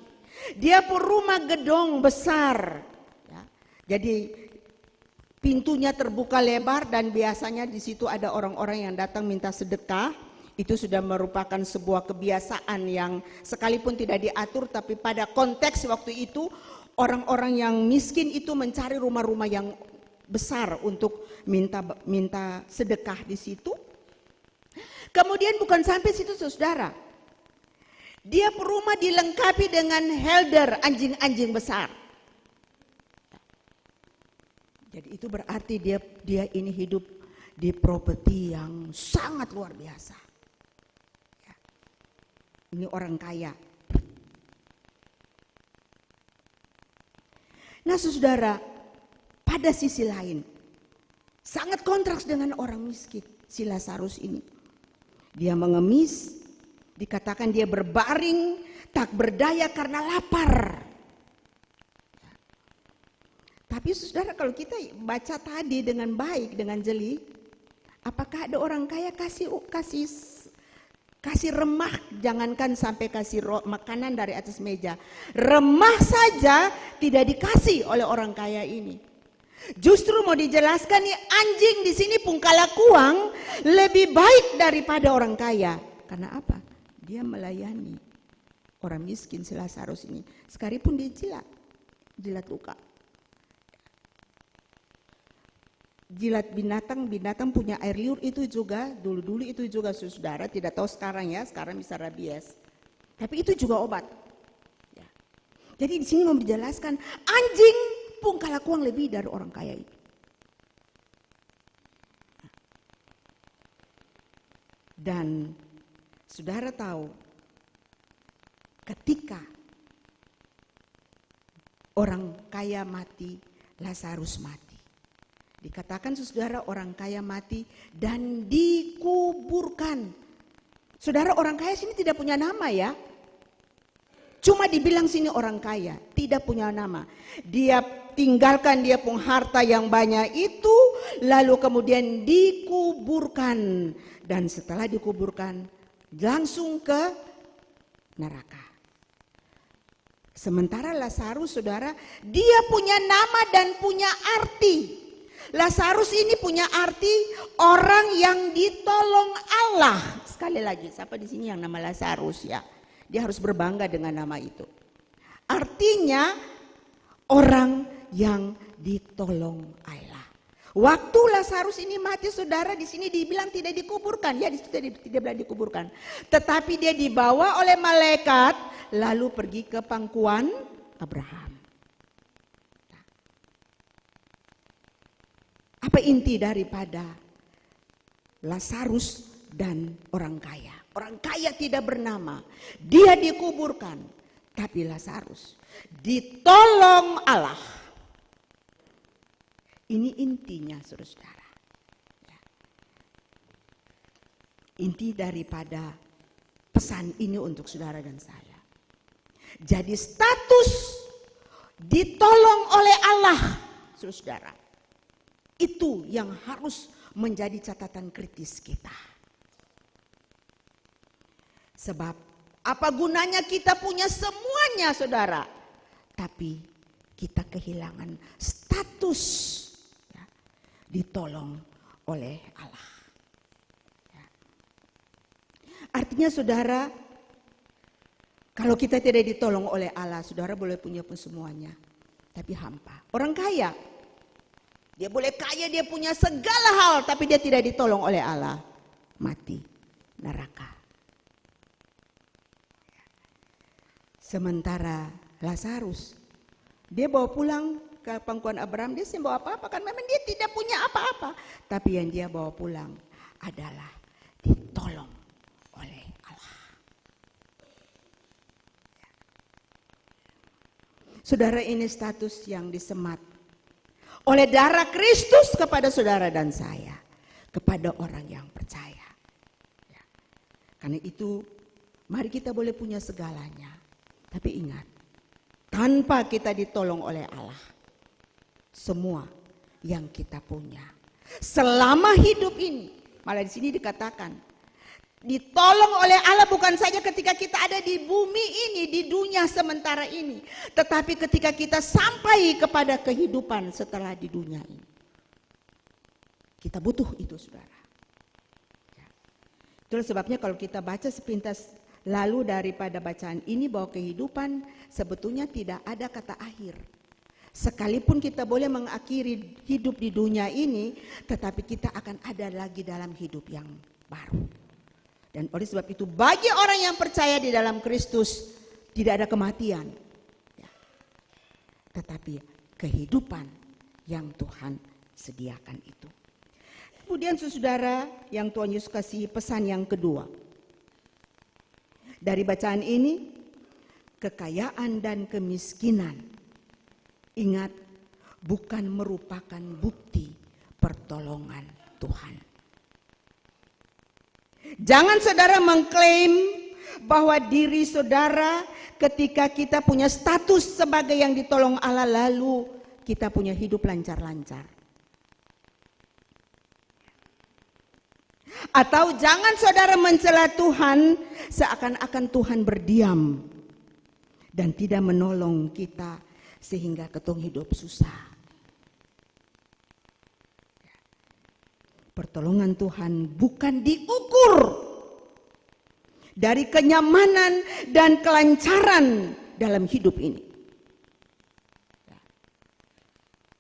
Dia pun rumah gedong besar. Ya. Jadi pintunya terbuka lebar dan biasanya di situ ada orang-orang yang datang minta sedekah. Itu sudah merupakan sebuah kebiasaan yang sekalipun tidak diatur, tapi pada konteks waktu itu orang-orang yang miskin itu mencari rumah-rumah yang besar untuk minta sedekah di situ. Kemudian bukan sampai situ saudara. Dia rumah dilengkapi dengan helder, anjing-anjing besar. Jadi itu berarti dia ini hidup di properti yang sangat luar biasa. Ya. Ini orang kaya. Nah saudara, pada sisi lain sangat kontras dengan orang miskin si Lazarus ini. Dia mengemis, dikatakan dia berbaring tak berdaya karena lapar. Tapi saudara, kalau kita baca tadi dengan baik, dengan jeli, apakah ada orang kaya kasih remah, jangankan sampai kasih makanan dari atas meja. Remah saja tidak dikasih oleh orang kaya ini. Justru mau dijelaskan nih, anjing di sini pungkalakuang lebih baik daripada orang kaya. Karena apa? Dia melayani orang miskin si Lazarus ini. Sekalipun dia jilat luka. Jilat binatang punya air liur itu juga, dulu itu juga saudara, tidak tahu sekarang ya, sekarang bisa rabies. Tapi itu juga obat. Ya. Jadi di sini mau dijelaskan, anjing pungkalakuang lebih dari orang kaya itu. Dan saudara tahu, ketika orang kaya mati, Lazarus mati. Dikatakan saudara, orang kaya mati dan dikuburkan. Saudara, orang kaya sini tidak punya nama ya. Cuma dibilang sini orang kaya, tidak punya nama. Dia tinggalkan dia pun harta yang banyak itu, lalu kemudian dikuburkan. Dan setelah dikuburkan, langsung ke neraka. Sementara Lazarus saudara, dia punya nama dan punya arti. Lazarus ini punya arti orang yang ditolong Allah. Sekali lagi, siapa di sini yang nama Lazarus ya? Dia harus berbangga dengan nama itu. Artinya orang yang ditolong Allah. Waktu Lazarus ini mati saudara, di sini dibilang tidak dikuburkan. Ya, di situ tidak bilang dikuburkan. Tetapi dia dibawa oleh malaikat lalu pergi ke pangkuan Abraham. Apa inti daripada Lazarus dan orang kaya? Orang kaya tidak bernama, dia dikuburkan. Tapi Lazarus ditolong Allah. Ini intinya saudara. Inti daripada pesan ini untuk saudara dan saya. Jadi status ditolong oleh Allah, saudara. Itu yang harus menjadi catatan kritis kita. Sebab apa gunanya kita punya semuanya saudara, tapi kita kehilangan status ya, ditolong oleh Allah. Ya. Artinya saudara, kalau kita tidak ditolong oleh Allah, saudara boleh punya pun semuanya, tapi hampa. Orang kaya, dia boleh kaya, dia punya segala hal, tapi dia tidak ditolong oleh Allah. Mati, neraka. Sementara Lazarus, dia bawa pulang ke pangkuan Abraham, dia tidak bawa apa-apa, kan memang dia tidak punya apa-apa. Tapi yang dia bawa pulang adalah ditolong oleh Allah. Saudara, ini status yang disemat oleh darah Kristus kepada saudara dan saya, kepada orang yang percaya. Ya. Karena itu, mari kita boleh punya segalanya. Tapi ingat, tanpa kita ditolong oleh Allah, semua yang kita punya selama hidup ini, malah di sini dikatakan, ditolong oleh Allah bukan saja ketika kita ada di bumi ini, di dunia sementara ini, tetapi ketika kita sampai kepada kehidupan setelah di dunia ini. Kita butuh itu saudara. Ya. Itulah sebabnya kalau kita baca sepintas lalu daripada bacaan ini, bahwa kehidupan sebetulnya tidak ada kata akhir. Sekalipun kita boleh mengakhiri hidup di dunia ini, tetapi kita akan ada lagi dalam hidup yang baru. Dan oleh sebab itu bagi orang yang percaya di dalam Kristus tidak ada kematian, ya, tetapi kehidupan yang Tuhan sediakan itu. Kemudian saudara yang Tuhan Yesus kasih pesan yang kedua. Dari bacaan ini, kekayaan dan kemiskinan, ingat, bukan merupakan bukti pertolongan Tuhan. Jangan saudara mengklaim bahwa diri saudara ketika kita punya status sebagai yang ditolong Allah lalu kita punya hidup lancar-lancar. Atau jangan saudara mencela Tuhan seakan-akan Tuhan berdiam dan tidak menolong kita sehingga ketong hidup susah. Pertolongan Tuhan bukan diukur dari kenyamanan dan kelancaran dalam hidup ini.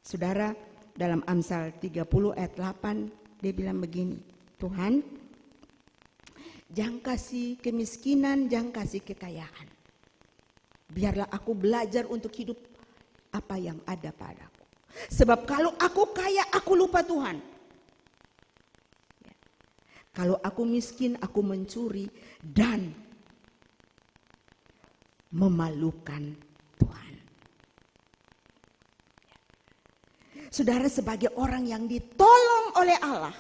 Saudara, dalam Amsal 30 ayat 8 dia bilang begini, Tuhan, jangan kasih kemiskinan, jangan kasih kekayaan. Biarlah aku belajar untuk hidup apa yang ada padaku. Sebab kalau aku kaya, aku lupa Tuhan. Kalau aku miskin, aku mencuri dan memalukan Tuhan. Saudara, sebagai orang yang ditolong oleh Allah,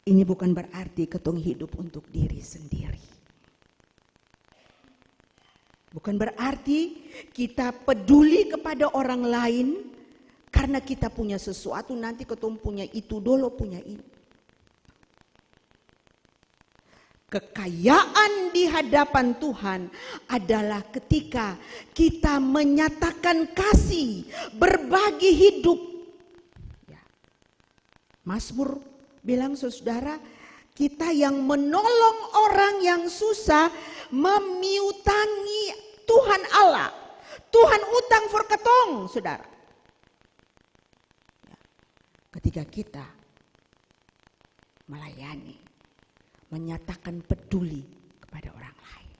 ini bukan berarti ketong hidup untuk diri sendiri. Bukan berarti kita peduli kepada orang lain karena kita punya sesuatu, nanti ketong punya itu dulu, punya ini. Kekayaan di hadapan Tuhan adalah ketika kita menyatakan kasih, berbagi hidup. Ya. Mazmur bilang, saudara, kita yang menolong orang yang susah memiutangi Tuhan Allah. Tuhan utang for ketong, saudara. Ya. Ketika kita melayani, menyatakan peduli kepada orang lain.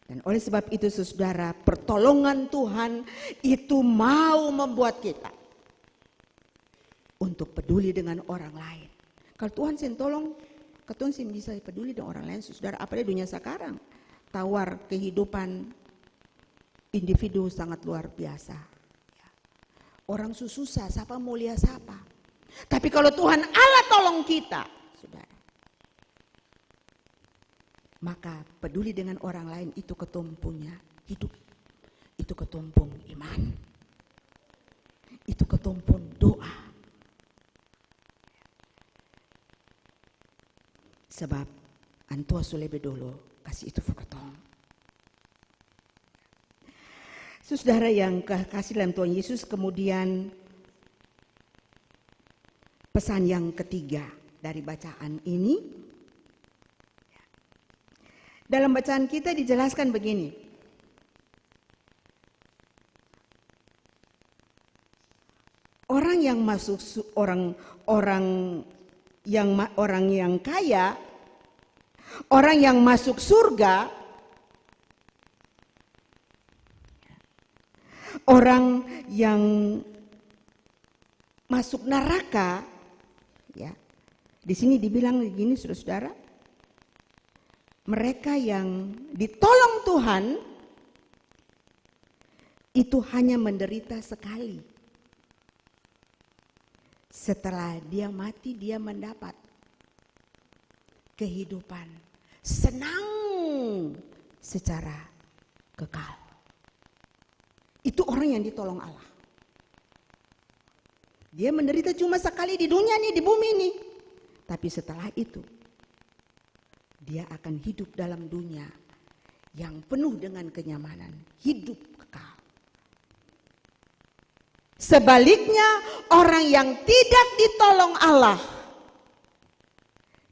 Dan oleh sebab itu saudara, pertolongan Tuhan itu mau membuat kita untuk peduli dengan orang lain. Kalau Tuhan sen tolong, ketun sen bisa peduli dengan orang lain, saudara. Apalagi dunia sekarang, tawar kehidupan individu sangat luar biasa. Orang susah, siapa mau lihat siapa? Tapi kalau Tuhan Allah tolong kita, saudara, maka peduli dengan orang lain itu ketumpunya hidup, itu ketumpung iman, itu ketumpung doa. Sebab antua sulebe dulu kasih itu ketong. Saudara yang kasih dalam Tuhan Yesus, kemudian pesan yang ketiga dari bacaan ini, dalam bacaan kita dijelaskan begini. Orang yang masuk orang yang kaya, orang yang masuk surga, orang yang masuk neraka, ya. Di sini dibilang begini, saudara-saudara, mereka yang ditolong Tuhan itu hanya menderita sekali. Setelah dia mati, dia mendapat kehidupan senang secara kekal. Itu orang yang ditolong Allah. Dia menderita cuma sekali di dunia nih, di bumi ini. Tapi setelah itu, dia akan hidup dalam dunia yang penuh dengan kenyamanan, hidup kekal. Sebaliknya, orang yang tidak ditolong Allah,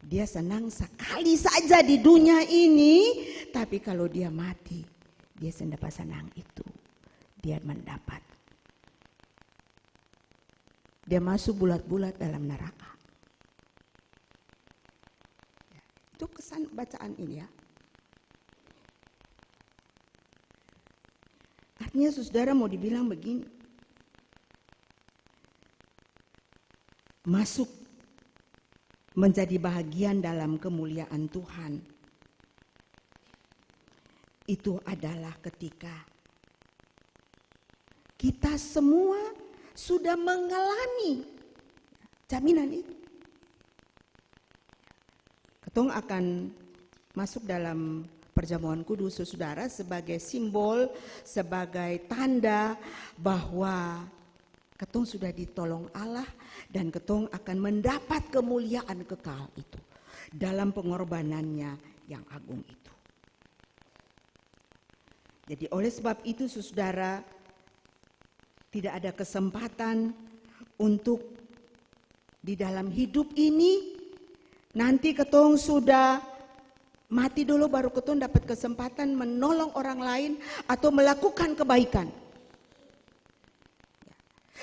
dia senang sekali saja di dunia ini, tapi kalau dia mati, dia tidak dapat senang itu. Dia mendapat. Dia masuk bulat-bulat dalam neraka. kesan bacaan ini ya. Artinya saudara mau dibilang begini, masuk menjadi bahagian dalam kemuliaan Tuhan itu adalah ketika kita semua sudah mengalami jaminan itu. Ketong akan masuk dalam perjamuan kudus saudara sebagai simbol, sebagai tanda bahwa ketong sudah ditolong Allah dan ketong akan mendapat kemuliaan kekal itu dalam pengorbanannya yang agung itu. Jadi oleh sebab itu saudara, tidak ada kesempatan untuk di dalam hidup ini nanti ketong sudah mati dulu baru ketong dapat kesempatan menolong orang lain atau melakukan kebaikan.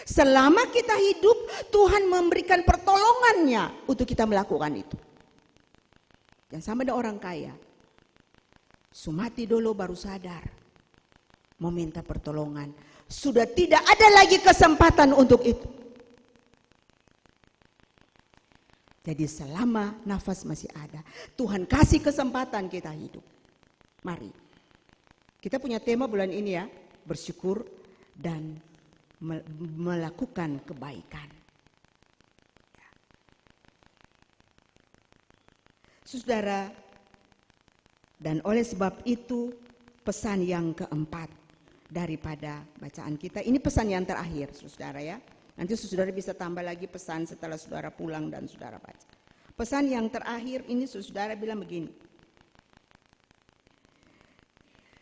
Selama kita hidup, Tuhan memberikan pertolongannya untuk kita melakukan itu. Yang sama dengan orang kaya. Sumati dulu baru sadar. Meminta pertolongan. Sudah tidak ada lagi kesempatan untuk itu. Jadi selama nafas masih ada, Tuhan kasih kesempatan kita hidup. Mari. Kita punya tema bulan ini ya, bersyukur dan melakukan kebaikan. Saudara, dan oleh sebab itu pesan yang keempat daripada bacaan kita, ini pesan yang terakhir saudara ya. Nanti saudara bisa tambah lagi pesan setelah saudara pulang dan saudara baca. Pesan yang terakhir ini saudara bilang begini.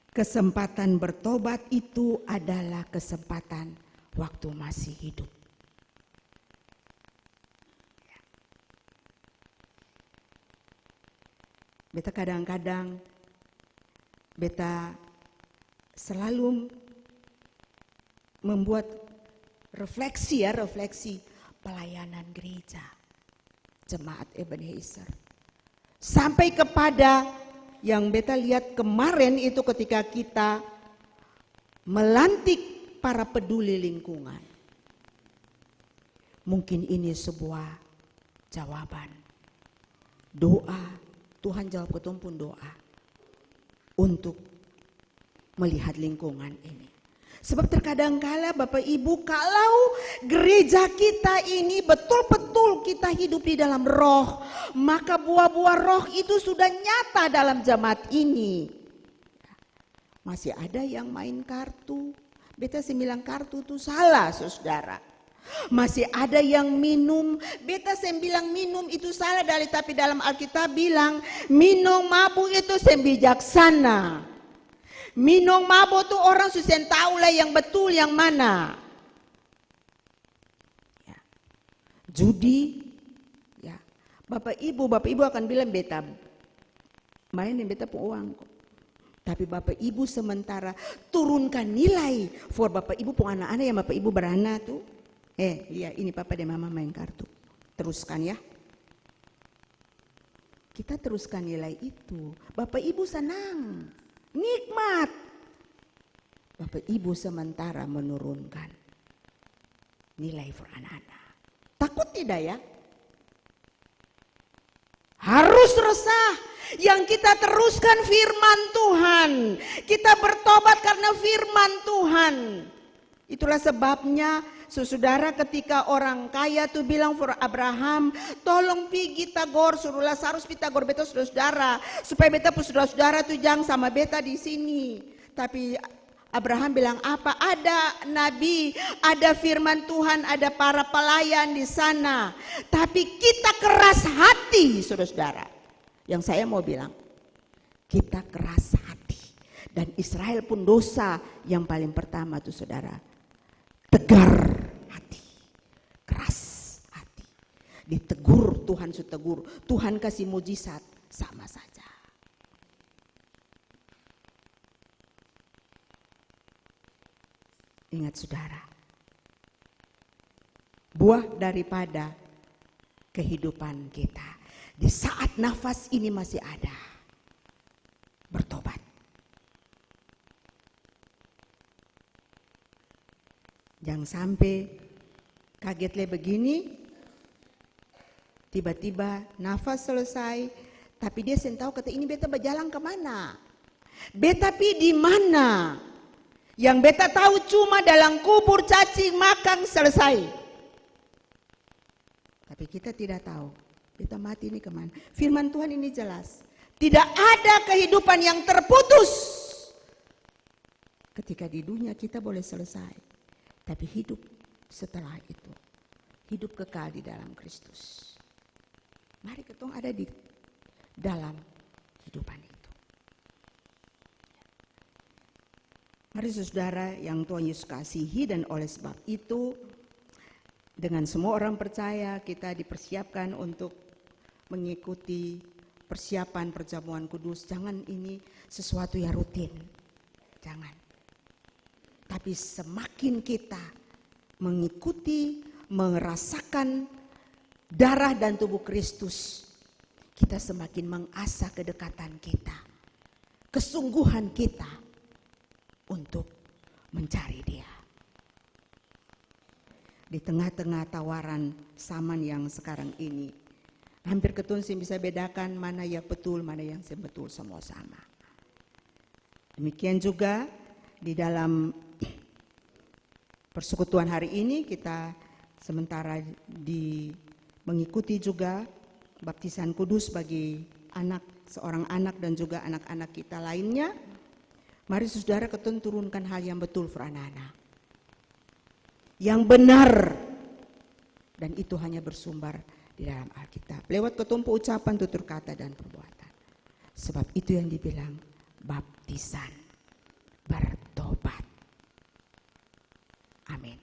Kesempatan bertobat itu adalah kesempatan waktu masih hidup. Beta kadang-kadang, beta selalu membuat refleksi pelayanan gereja, jemaat Ebenezer. Sampai kepada yang beta lihat kemarin itu ketika kita melantik para peduli lingkungan. Mungkin ini sebuah jawaban. Doa, Tuhan jawab ketong pun doa untuk melihat lingkungan ini. Sebab terkadang kala Bapak Ibu, kalau gereja kita ini betul-betul kita hidup di dalam roh, maka buah-buah roh itu sudah nyata dalam jemaat ini. Masih ada yang main kartu. Beta sembilan kartu itu salah saudara. Masih ada yang minum. Beta sembilan minum itu salah tapi dalam Alkitab bilang minum mabuk itu sembijaksana. Minum mabuk tuh orang susah tahu lah yang betul yang mana. Ya. Judi, ya. Bapak Ibu akan bilang beta mainin beta pun uang kok. Tapi Bapak Ibu sementara turunkan nilai for Bapak Ibu pun anak-anak yang Bapak Ibu beranak tuh. Lihat ini Papa dan Mama main kartu. Teruskan ya. Kita teruskan nilai itu. Bapak Ibu senang. Nikmat. Bapak Ibu sementara menurunkan nilai for anak-anak. Takut tidak ya? Harus resah. Yang kita teruskan firman Tuhan. Kita bertobat karena firman Tuhan. Itulah sebabnya saudara ketika orang kaya tuh bilang for Abraham, tolong pergi Tagor, suruh Lazarus pergi Tagor beta saudara, supaya beta pun saudara tuh jangan sama beta di sini. Tapi Abraham bilang apa? Ada nabi, ada firman Tuhan, ada para pelayan di sana. Tapi kita keras hati saudara. Yang saya mau bilang, kita keras hati. Dan Israel pun dosa yang paling pertama tuh saudara. Tegar hati, keras hati. Ditegur Tuhan sutegur, Tuhan kasih mujizat sama saja. Ingat saudara, buah daripada kehidupan kita. Di saat nafas ini masih ada, bertobat. Jangan sampai kaget begini, tiba-tiba nafas selesai, tapi dia sen tahu kata ini beta berjalan kemana? Beta pi di mana? Yang beta tahu cuma dalam kubur, cacing, makan, selesai. Tapi kita tidak tahu, beta mati ini kemana? Firman Tuhan ini jelas. Tidak ada kehidupan yang terputus. Ketika di dunia kita boleh selesai, tapi hidup setelah itu, hidup kekal di dalam Kristus. Mari ketong ada di dalam kehidupan itu. Mari saudara yang Tuhan Yesus kasihi, dan oleh sebab itu dengan semua orang percaya kita dipersiapkan untuk mengikuti persiapan perjamuan kudus. Jangan ini sesuatu yang rutin, jangan. Tapi semakin kita mengikuti, merasakan darah dan tubuh Kristus, kita semakin mengasah kedekatan kita, kesungguhan kita untuk mencari Dia. Di tengah-tengah tawaran zaman yang sekarang ini, hampir ketun sih bisa bedakan mana yang betul, mana yang betul, semua sama. Demikian juga di dalam persekutuan hari ini kita sementara mengikuti juga baptisan kudus bagi seorang anak dan juga anak-anak kita lainnya. Mari saudara ketun turunkan hal yang betul for anak-anak, yang benar, dan itu hanya bersumber di dalam Alkitab lewat ketumpu ucapan, tutur kata, dan perbuatan. Sebab itu yang dibilang baptisan, bertobat. Amin.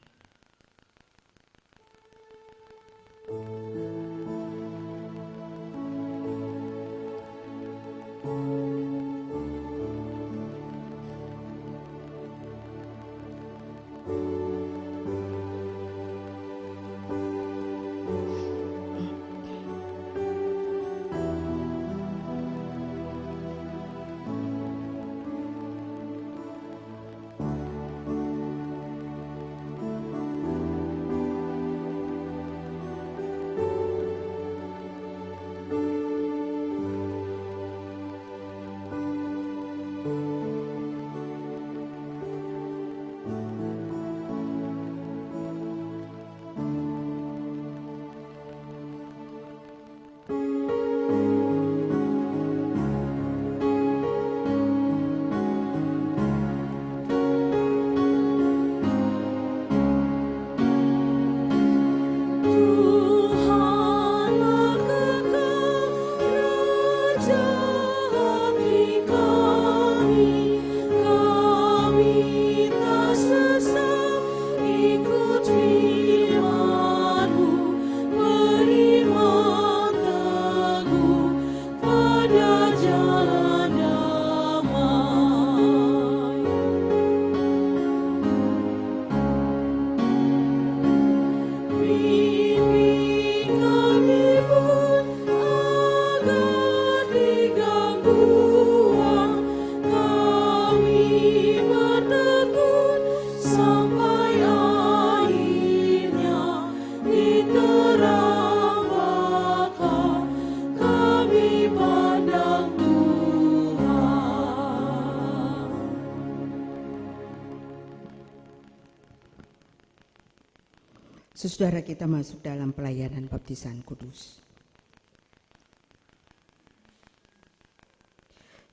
Saudara, kita masuk dalam pelayanan baptisan kudus.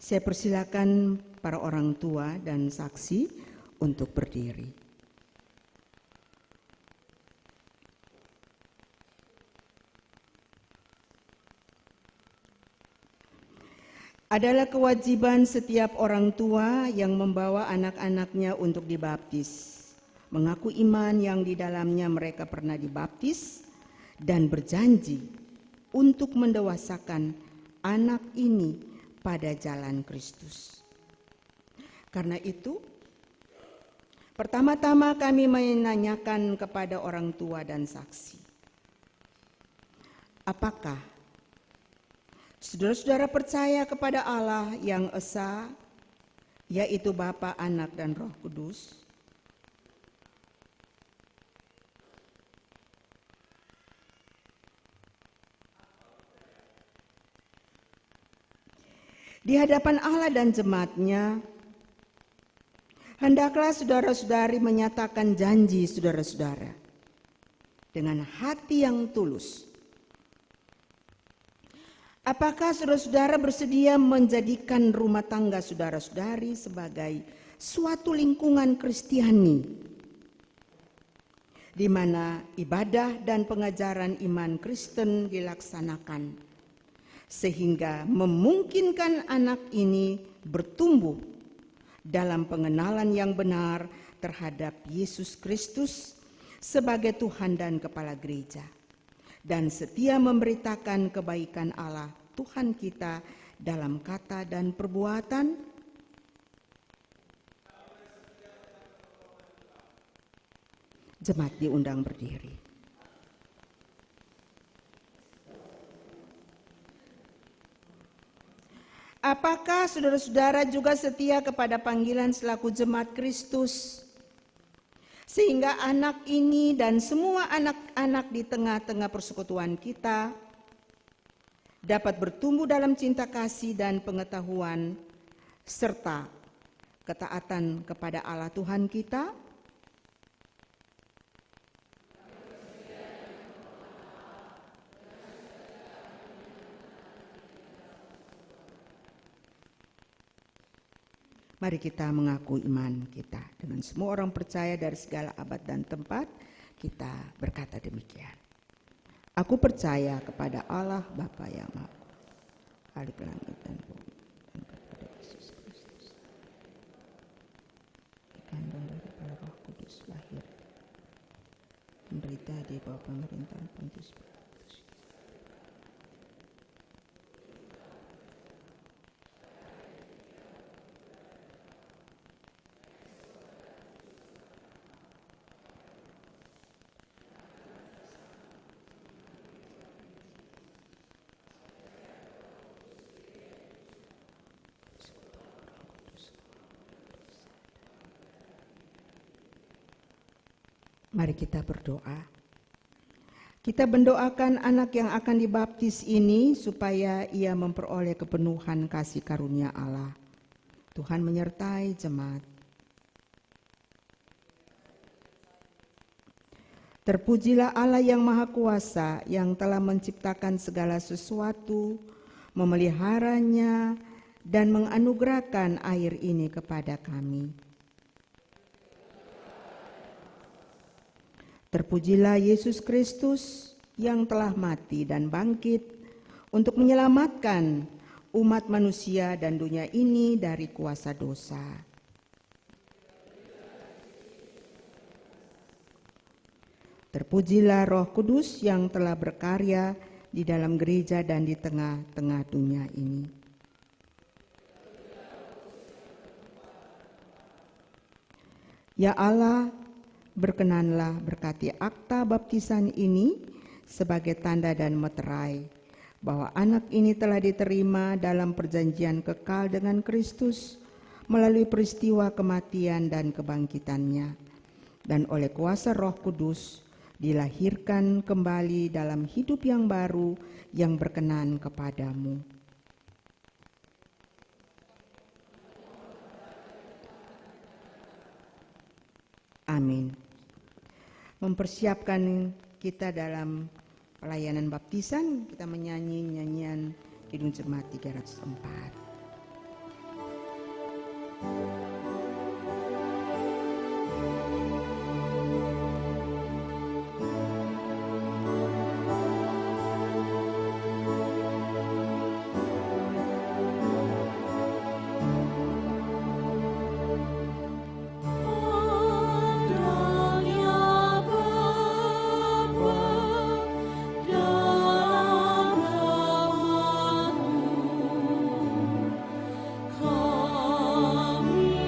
Saya persilakan para orang tua dan saksi untuk berdiri. Adalah kewajiban setiap orang tua yang membawa anak-anaknya untuk dibaptis, mengaku iman yang di dalamnya mereka pernah dibaptis, dan berjanji untuk mendewasakan anak ini pada jalan Kristus. Karena itu, pertama-tama kami menanyakan kepada orang tua dan saksi, apakah Saudara-saudara percaya kepada Allah yang Esa, yaitu Bapa, Anak, dan Roh Kudus. Di hadapan Allah dan jemaat-Nya, hendaklah saudara-saudari menyatakan janji saudara-saudara dengan hati yang tulus. Apakah saudara-saudara bersedia menjadikan rumah tangga saudara-saudari sebagai suatu lingkungan Kristiani di mana ibadah dan pengajaran iman Kristen dilaksanakan, sehingga memungkinkan anak ini bertumbuh dalam pengenalan yang benar terhadap Yesus Kristus sebagai Tuhan dan Kepala Gereja, dan setia memberitakan kebaikan Allah Tuhan kita dalam kata dan perbuatan? Jemaat diundang berdiri. Apakah saudara-saudara juga setia kepada panggilan selaku jemaat Kristus, sehingga anak ini dan semua anak-anak di tengah-tengah persekutuan kita dapat bertumbuh dalam cinta kasih dan pengetahuan serta ketaatan kepada Allah Tuhan kita? Mari kita mengaku iman kita dengan semua orang percaya dari segala abad dan tempat. Kita berkata demikian. Aku percaya kepada Allah Bapa yang Maha Kuasa, Khalik langit dan bumi, dan kepada Yesus Kristus, dikandung daripada Roh Kudus, lahir, menderita di bawah pemerintahan Pontius Pilatus, Mari kita berdoa. Kita mendoakan anak yang akan dibaptis ini supaya ia memperoleh kepenuhan kasih karunia Allah. Tuhan menyertai jemaat. Terpujilah Allah yang Maha Kuasa yang telah menciptakan segala sesuatu, memeliharanya, dan menganugerahkan air ini kepada kami. Terpujilah Yesus Kristus yang telah mati dan bangkit untuk menyelamatkan umat manusia dan dunia ini dari kuasa dosa. Terpujilah Roh Kudus yang telah berkarya di dalam gereja dan di tengah-tengah dunia ini. Ya Allah, berkenanlah berkati akta baptisan ini sebagai tanda dan meterai bahwa anak ini telah diterima dalam perjanjian kekal dengan Kristus melalui peristiwa kematian dan kebangkitannya, dan oleh kuasa Roh Kudus dilahirkan kembali dalam hidup yang baru yang berkenan kepadamu. Amin. Mempersiapkan kita dalam pelayanan baptisan, kita menyanyi nyanyian Kidung Jemaat 304. Kami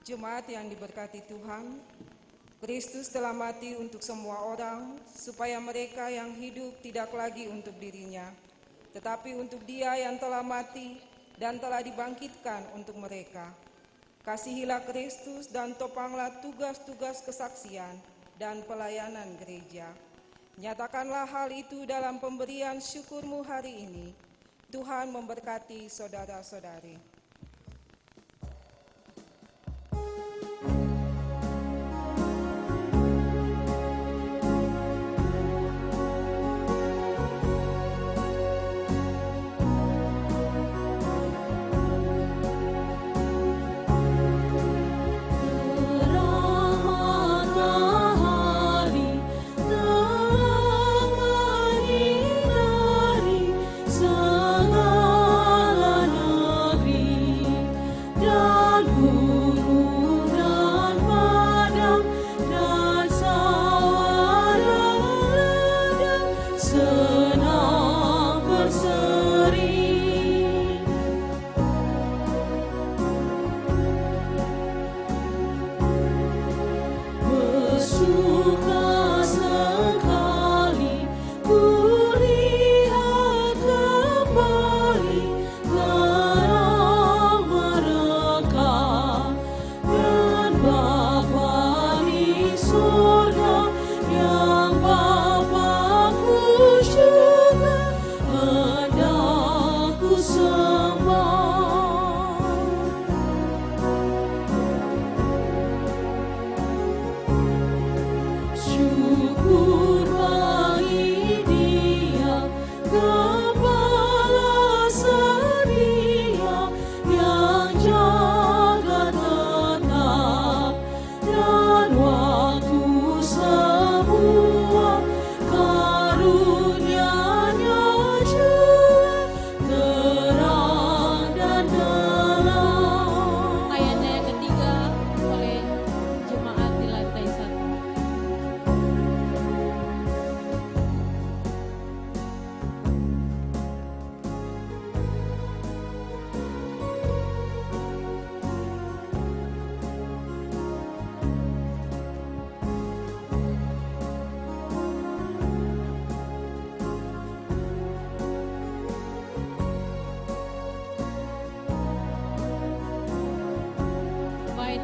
Jemaat yang diberkati Tuhan, Kristus telah mati untuk semua orang, supaya mereka yang hidup tidak lagi untuk dirinya, tetapi untuk Dia yang telah mati dan telah dibangkitkan untuk mereka. Kasihilah Kristus dan topanglah tugas-tugas kesaksian dan pelayanan gereja. Nyatakanlah hal itu dalam pemberian syukurmu hari ini. Tuhan memberkati saudara-saudari.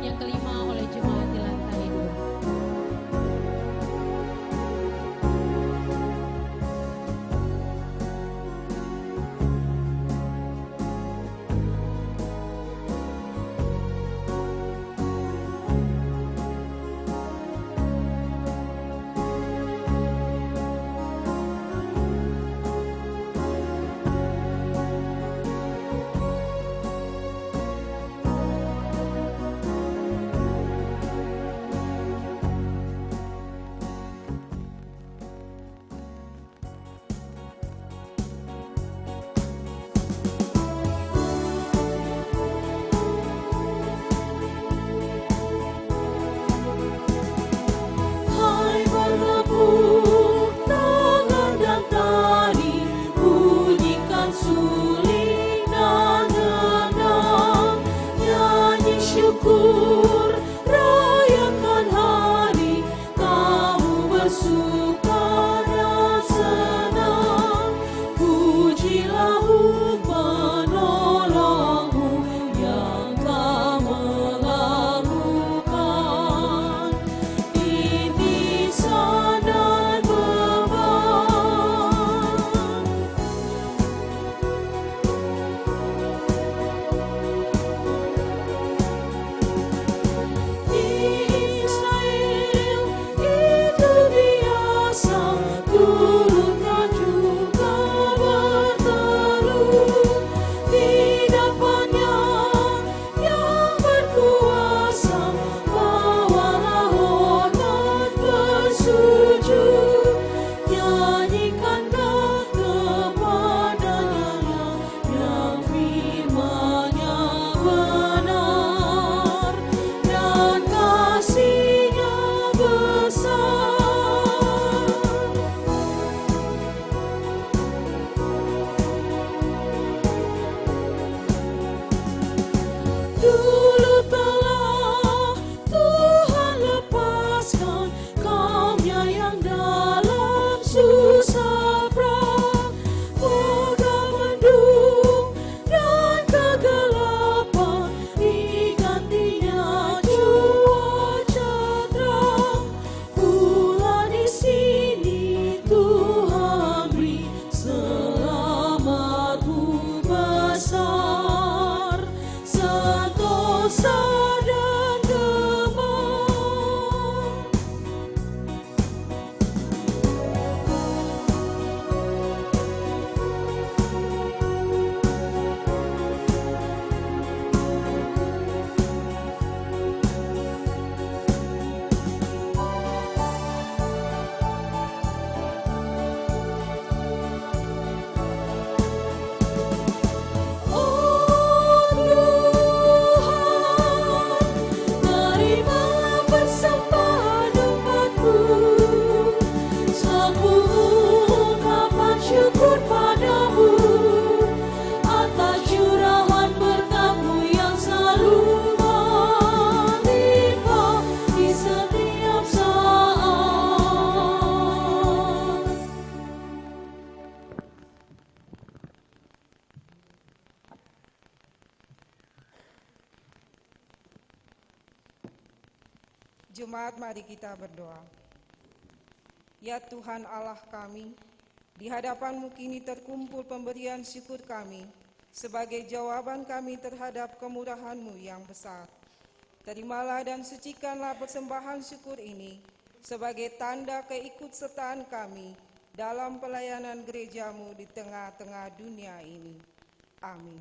Yang kelima oleh jemaat di lantai 2. Dulu telah Jemaat, mari kita berdoa. Ya Tuhan Allah kami, di hadapan-Mu kini terkumpul pemberian syukur kami sebagai jawaban kami terhadap kemurahan-Mu yang besar. Terimalah dan sucikanlah persembahan syukur ini sebagai tanda keikutsertaan kami dalam pelayanan gereja-Mu di tengah-tengah dunia ini. Amin.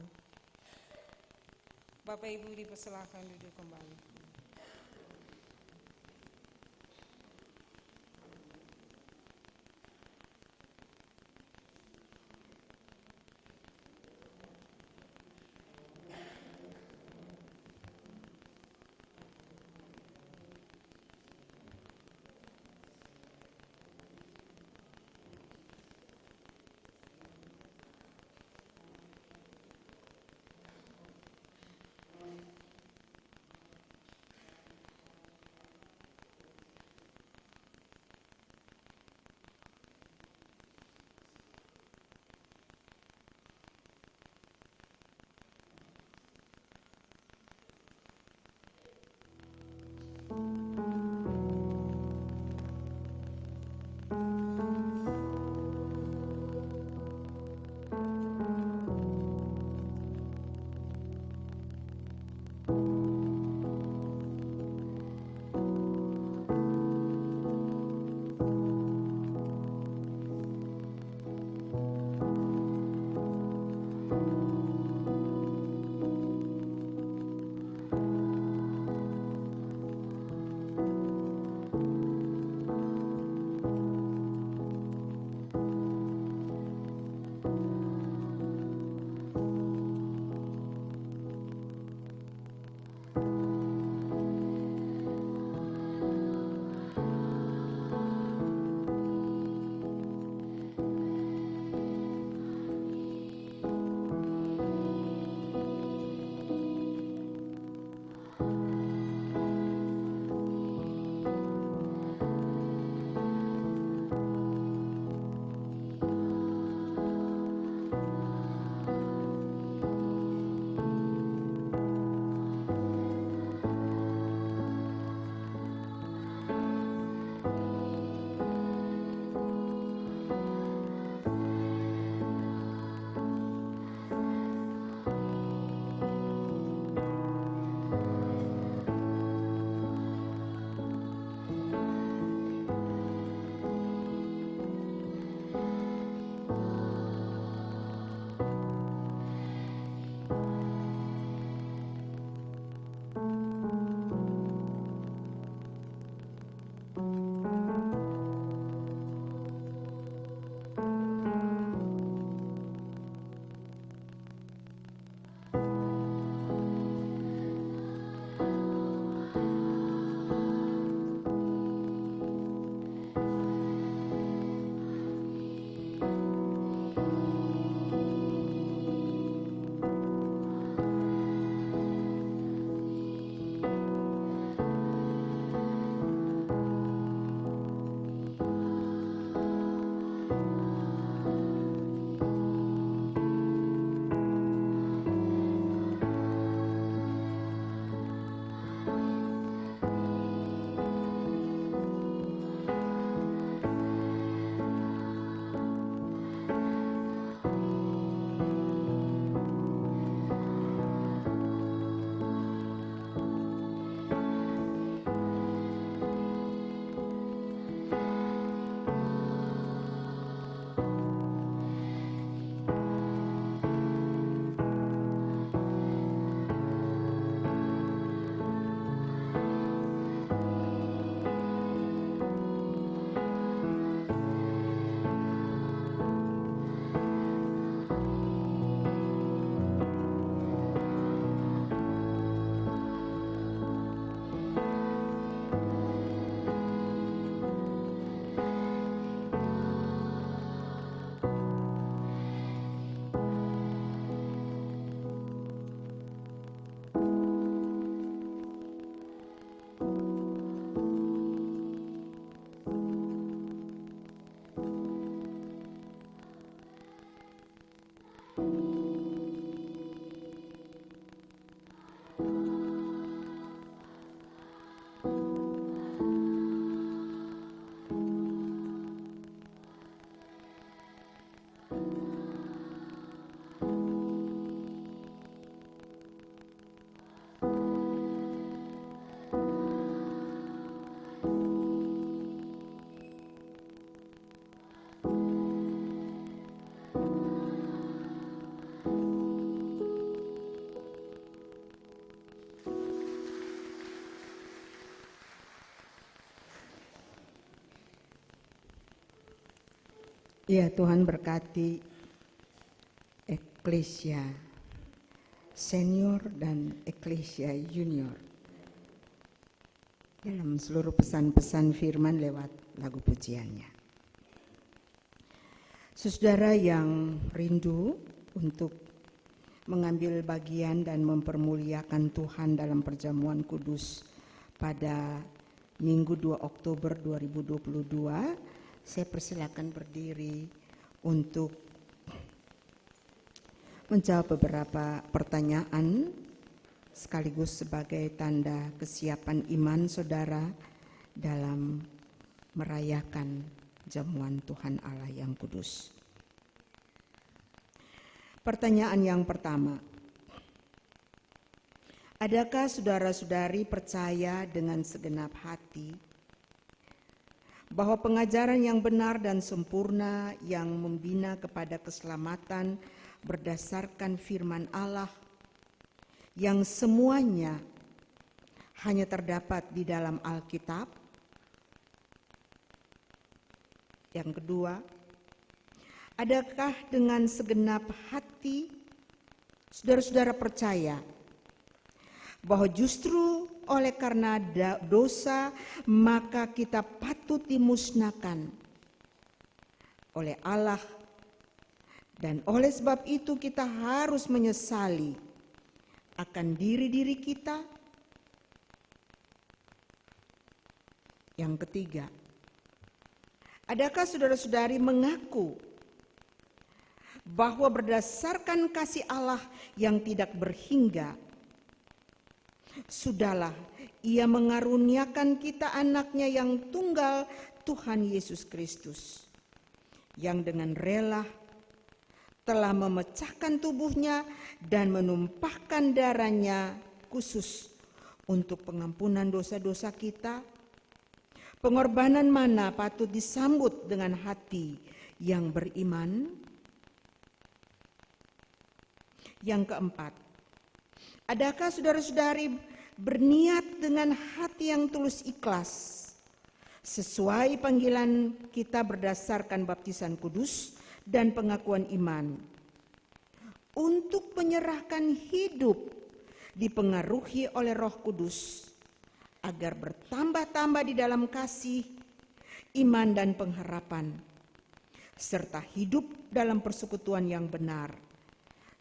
Bapak Ibu dipersilakan duduk kembali. Ya, Tuhan berkati Eklesia Senior dan Eklesia Junior dalam seluruh pesan-pesan firman lewat lagu pujiannya. Saudara yang rindu untuk mengambil bagian dan mempermuliakan Tuhan dalam perjamuan kudus pada Minggu 2 Oktober 2022, saya persilakan berdiri untuk menjawab beberapa pertanyaan sekaligus sebagai tanda kesiapan iman saudara dalam merayakan jamuan Tuhan Allah yang kudus. Pertanyaan yang pertama, adakah saudara-saudari percaya dengan segenap hati bahwa pengajaran yang benar dan sempurna yang membina kepada keselamatan berdasarkan firman Allah yang semuanya hanya terdapat di dalam Alkitab? Yang kedua, adakah dengan segenap hati saudara-saudara percaya bahwa justru oleh karena dosa maka kita patut dimusnahkan oleh Allah, dan oleh sebab itu kita harus menyesali akan diri-diri kita? Yang ketiga, adakah saudara-saudari mengaku bahwa berdasarkan kasih Allah yang tidak berhingga, sudahlah Ia mengaruniakan kita anaknya yang tunggal, Tuhan Yesus Kristus, yang dengan rela telah memecahkan tubuhnya dan menumpahkan darahnya khusus untuk pengampunan dosa-dosa kita? Pengorbanan mana patut disambut dengan hati yang beriman? Yang keempat, adakah saudara-saudari berniat dengan hati yang tulus ikhlas sesuai panggilan kita berdasarkan baptisan kudus dan pengakuan iman untuk menyerahkan hidup dipengaruhi oleh Roh Kudus agar bertambah-tambah di dalam kasih, iman dan pengharapan, serta hidup dalam persekutuan yang benar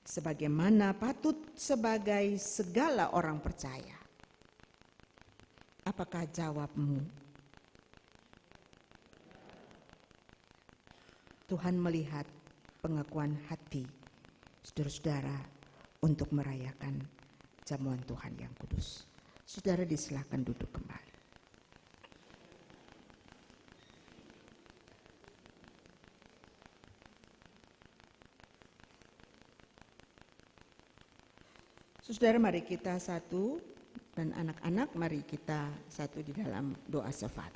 sebagaimana patut sebagai segala orang percaya? Apakah jawabmu? Tuhan melihat pengakuan hati saudara-saudara untuk merayakan jamuan Tuhan yang kudus. Saudara disilakan duduk kembali. Saudara, mari kita satu, dan anak-anak mari kita satu di dalam doa syafaat.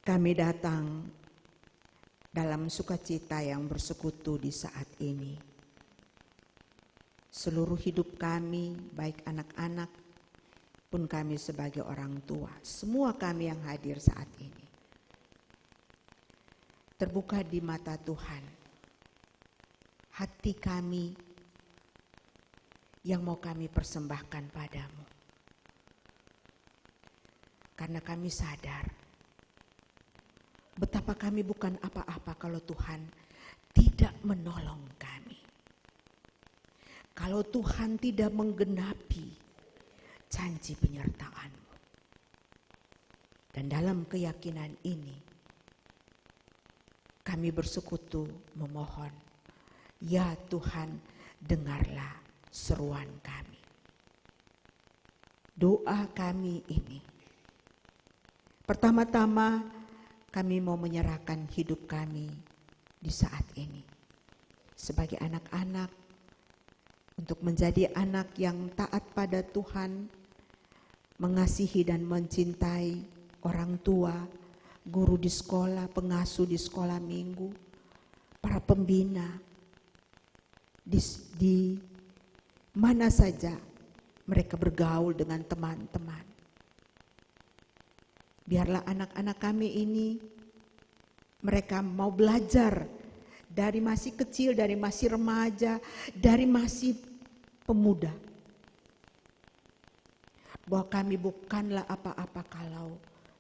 Kami datang dalam sukacita yang bersekutu di saat ini. Seluruh hidup kami, baik anak-anak pun kami sebagai orang tua, semua kami yang hadir saat ini, terbuka di mata Tuhan. Hati kami yang mau kami persembahkan padamu. Karena kami sadar betapa kami bukan apa-apa kalau Tuhan tidak menolong kami. Kalau Tuhan tidak menggenapi janji penyertaan-Mu. Dan dalam keyakinan ini kami bersekutu memohon, ya Tuhan, dengarlah seruan kami. Doa kami ini, pertama-tama kami mau menyerahkan hidup kami di saat ini sebagai anak-anak untuk menjadi anak yang taat pada Tuhan, mengasihi dan mencintai orang tua, guru di sekolah, pengasuh di sekolah minggu, para pembina, di mana saja mereka bergaul dengan teman-teman. Biarlah anak-anak kami ini, mereka mau belajar dari masih kecil, dari masih remaja, dari masih pemuda. Bahwa kami bukanlah apa-apa kalau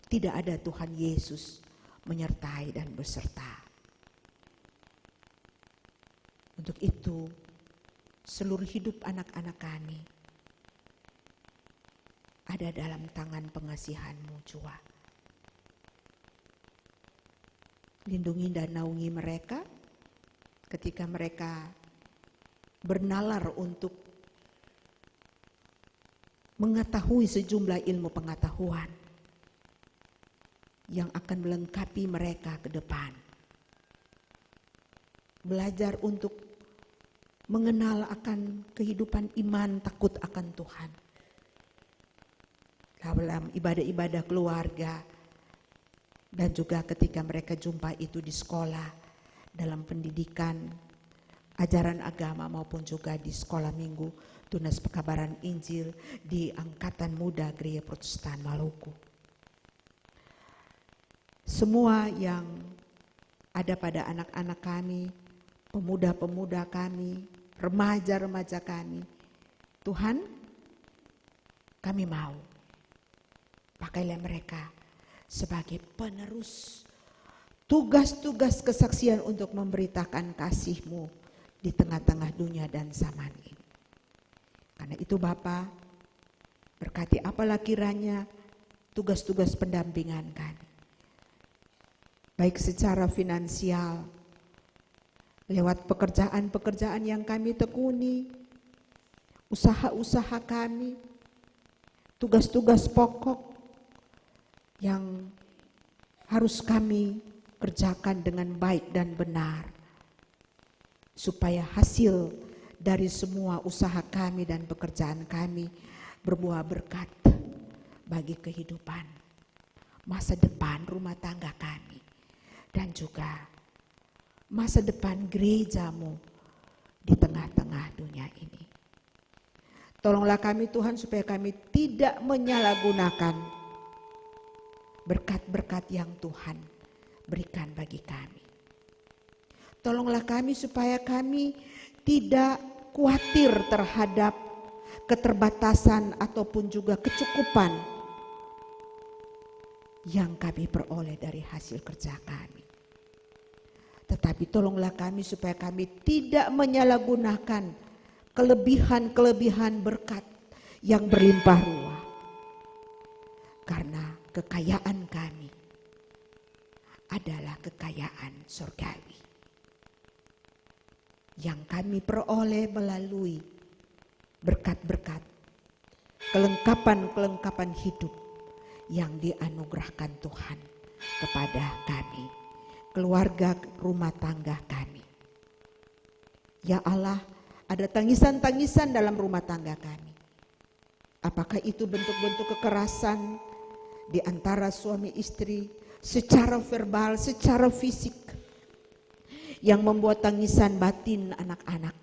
tidak ada Tuhan Yesus menyertai dan beserta. Untuk itu, seluruh hidup anak-anak kami ada dalam tangan pengasihan-Mu jua. Lindungi dan naungi mereka ketika mereka bernalar untuk mengetahui sejumlah ilmu pengetahuan yang akan melengkapi mereka ke depan. Belajar untuk mengenal akan kehidupan iman, takut akan Tuhan. Dalam ibadah-ibadah keluarga, dan juga ketika mereka jumpa itu di sekolah, dalam pendidikan, ajaran agama maupun juga di sekolah minggu, tunas pekabaran Injil di Angkatan Muda Gereja Protestan Maluku. Semua yang ada pada anak-anak kami, pemuda-pemuda kami, remaja-remaja kami, Tuhan, kami mau pakailah mereka sebagai penerus tugas-tugas kesaksian untuk memberitakan kasih-Mu di tengah-tengah dunia dan zaman ini. Karena itu Bapa, berkati apalah kiranya tugas-tugas pendampingan kami. Baik secara finansial, lewat pekerjaan-pekerjaan yang kami tekuni, usaha-usaha kami, tugas-tugas pokok yang harus kami kerjakan dengan baik dan benar, supaya hasil dari semua usaha kami dan pekerjaan kami berbuah berkat bagi kehidupan, masa depan rumah tangga kami, dan juga masa depan gereja-Mu di tengah-tengah dunia ini. Tolonglah kami Tuhan supaya kami tidak menyalahgunakan berkat-berkat yang Tuhan berikan bagi kami. Tolonglah kami supaya kami tidak khawatir terhadap keterbatasan ataupun juga kecukupan yang kami peroleh dari hasil kerja kami. Tetapi tolonglah kami supaya kami tidak menyalahgunakan kelebihan-kelebihan berkat yang berlimpah ruah. Karena kekayaan kami adalah kekayaan surgawi yang kami peroleh melalui berkat-berkat, kelengkapan-kelengkapan hidup yang dianugerahkan Tuhan kepada kami, keluarga rumah tangga kami. Ya Allah, ada tangisan-tangisan dalam rumah tangga kami. Apakah itu bentuk-bentuk kekerasan di antara suami istri, secara verbal, secara fisik, yang membuat tangisan batin anak-anak.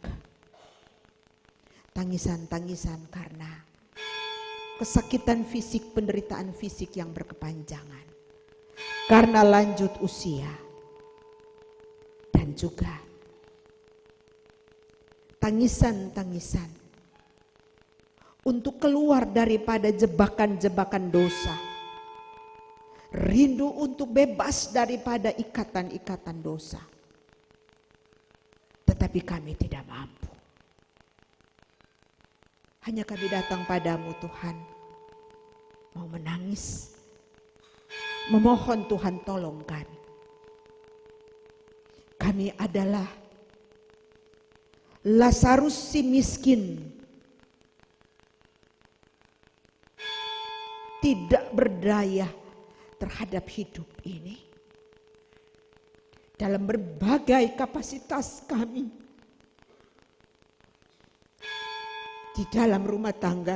Tangisan-tangisan karena kesakitan fisik, penderitaan fisik yang berkepanjangan, karena lanjut usia, dan juga tangisan-tangisan untuk keluar daripada jebakan-jebakan dosa. Rindu untuk bebas daripada ikatan-ikatan dosa. Tetapi kami tidak mampu. Hanya kami datang padamu Tuhan, mau menangis, memohon Tuhan tolong kami. Kami adalah Lazarus si miskin, tidak berdaya terhadap hidup ini. Dalam berbagai kapasitas kami, di dalam rumah tangga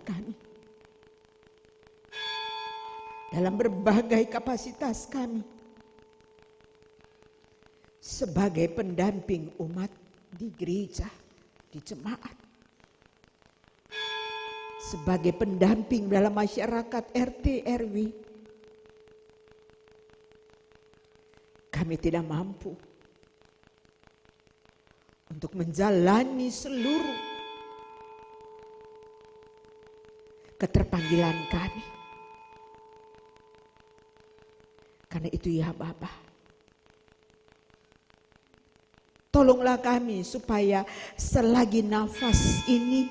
kami, dalam berbagai kapasitas kami, sebagai pendamping umat di gereja, di jemaat, sebagai pendamping dalam masyarakat RT RW, kami tidak mampu untuk menjalani seluruh keterpanggilan kami. Karena itu ya Bapa, tolonglah kami supaya selagi nafas ini,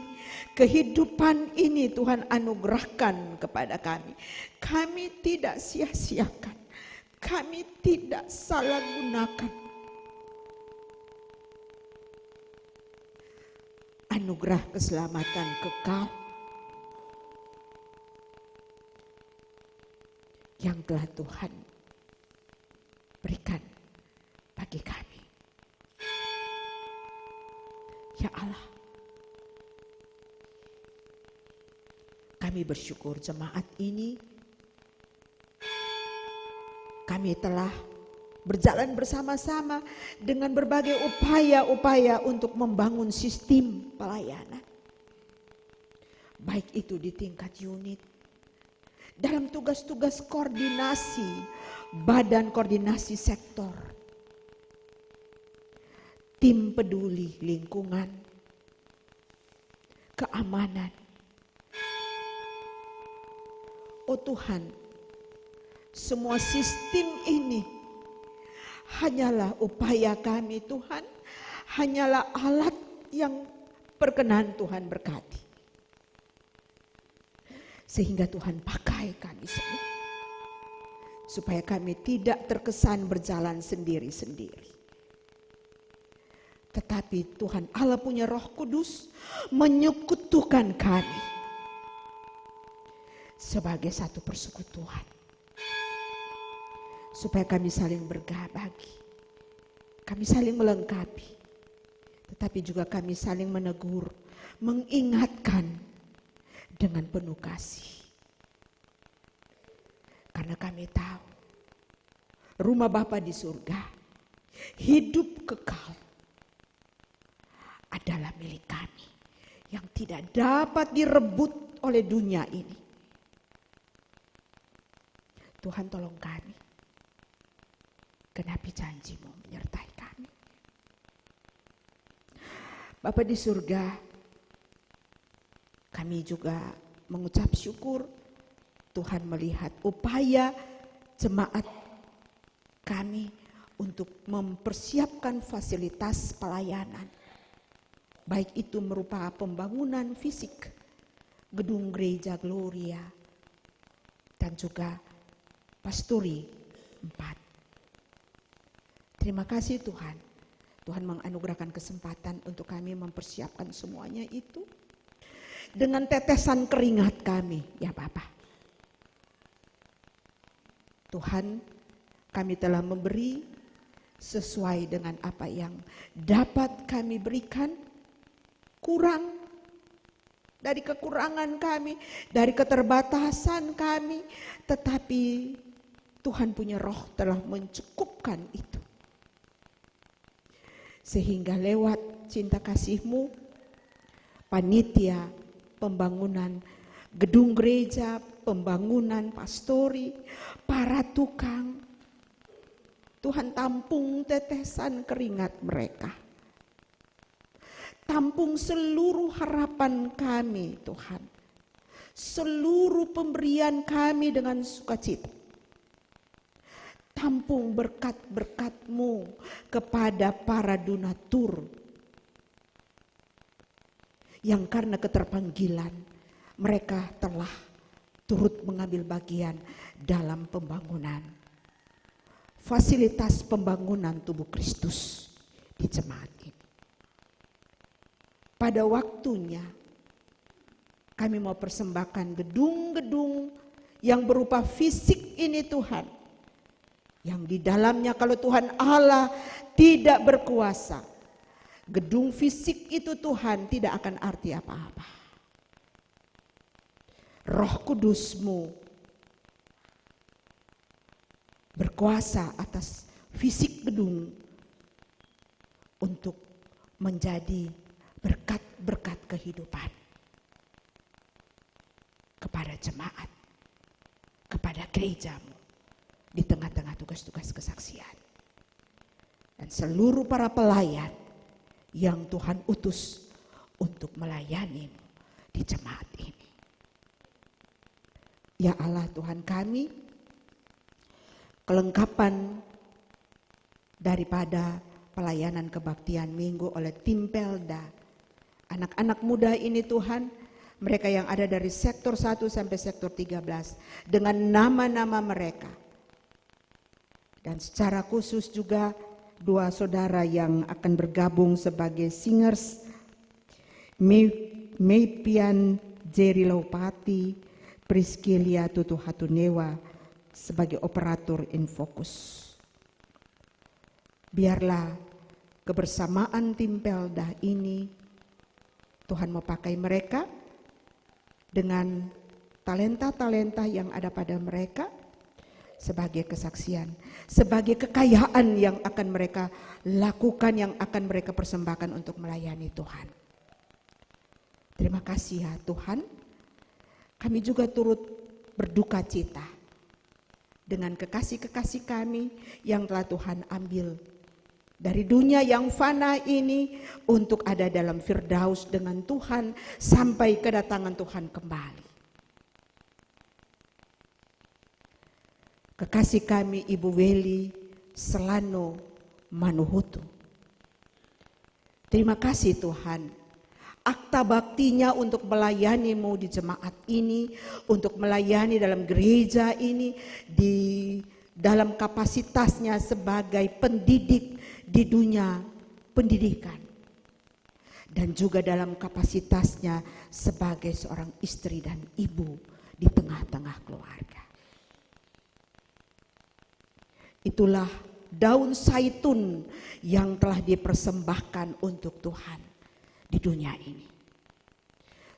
kehidupan ini Tuhan anugerahkan kepada kami, kami tidak sia-siakan, kami tidak salah gunakan anugerah keselamatan kekal yang telah Tuhan berikan bagi kami. Ya Allah, kami bersyukur jemaat ini kami telah berjalan bersama-sama dengan berbagai upaya-upaya untuk membangun sistem pelayanan. Baik itu di tingkat unit, dalam tugas-tugas koordinasi, badan koordinasi sektor, tim peduli lingkungan, keamanan. Oh Tuhan, semua sistem ini hanyalah upaya kami Tuhan, hanyalah alat yang berkenan Tuhan berkati. Sehingga Tuhan pakai kami semua, supaya kami tidak terkesan berjalan sendiri-sendiri. Tetapi Tuhan Allah punya Roh Kudus menyekutukan kami sebagai satu persekutuan. Supaya kami saling berbagi, kami saling melengkapi, tetapi juga kami saling menegur, mengingatkan dengan penuh kasih. Karena kami tahu rumah Bapa di surga, hidup kekal adalah milik kami yang tidak dapat direbut oleh dunia ini. Tuhan tolong kami, genapi janji-Mu menyertai kami. Bapa di surga, kami juga mengucap syukur Tuhan melihat upaya jemaat kami untuk mempersiapkan fasilitas pelayanan. Baik itu merupa pembangunan fisik, gedung gereja Gloria, dan juga Pastori 4. Terima kasih Tuhan. Tuhan menganugerahkan kesempatan untuk kami mempersiapkan semuanya itu. Dengan tetesan keringat kami, ya Bapa. Tuhan, kami telah memberi sesuai dengan apa yang dapat kami berikan. Kurang dari kekurangan kami, dari keterbatasan kami. Tetapi Tuhan punya Roh telah mencukupkan itu. Sehingga lewat cinta kasih-Mu, panitia pembangunan gedung gereja, pembangunan pastori, para tukang, Tuhan tampung tetesan keringat mereka. Tampung seluruh harapan kami Tuhan. Seluruh pemberian kami dengan sukacita. Tampung berkat-berkat-Mu kepada para donatur yang karena keterpanggilan mereka telah turut mengambil bagian dalam pembangunan fasilitas pembangunan tubuh Kristus di jemaat ini. Pada waktunya kami mau persembahkan gedung-gedung yang berupa fisik ini Tuhan, yang di dalamnya kalau Tuhan Allah tidak berkuasa, gedung fisik itu Tuhan tidak akan arti apa-apa. Roh Kudus-Mu berkuasa atas fisik gedung untuk menjadi berkat-berkat kehidupan kepada jemaat, kepada gereja-Mu di tengah-tengah tugas-tugas kesaksian. dan seluruh para pelayan yang Tuhan utus untuk melayani-Mu di jemaat ini. Ya Allah Tuhan kami, kelengkapan daripada pelayanan kebaktian minggu oleh tim Pelda, anak-anak muda ini Tuhan, mereka yang ada dari sektor 1 sampai sektor 13 dengan nama-nama mereka. Dan secara khusus juga 2 saudara yang akan bergabung sebagai singers, Meipian Jerry Laupati, Priscilia Tutu Hatunewa sebagai operator Infokus. Biarlah kebersamaan tim Pelda ini Tuhan mau pakai mereka dengan talenta-talenta yang ada pada mereka sebagai kesaksian, sebagai kekayaan yang akan mereka lakukan, yang akan mereka persembahkan untuk melayani Tuhan. Terima kasih ya Tuhan. Kami juga turut berduka cita dengan kekasih-kekasih kami yang telah Tuhan ambil dari dunia yang fana ini untuk ada dalam Firdaus dengan Tuhan sampai kedatangan Tuhan kembali. Kekasih kami Ibu Weli Selano Manuhutu. Terima kasih Tuhan. Akta baktinya untuk melayani-Mu di jemaat ini, untuk melayani dalam gereja ini, di dalam kapasitasnya sebagai pendidik di dunia pendidikan. Dan juga dalam kapasitasnya sebagai seorang istri dan ibu di tengah-tengah keluarga. Itulah daun zaitun yang telah dipersembahkan untuk Tuhan di dunia ini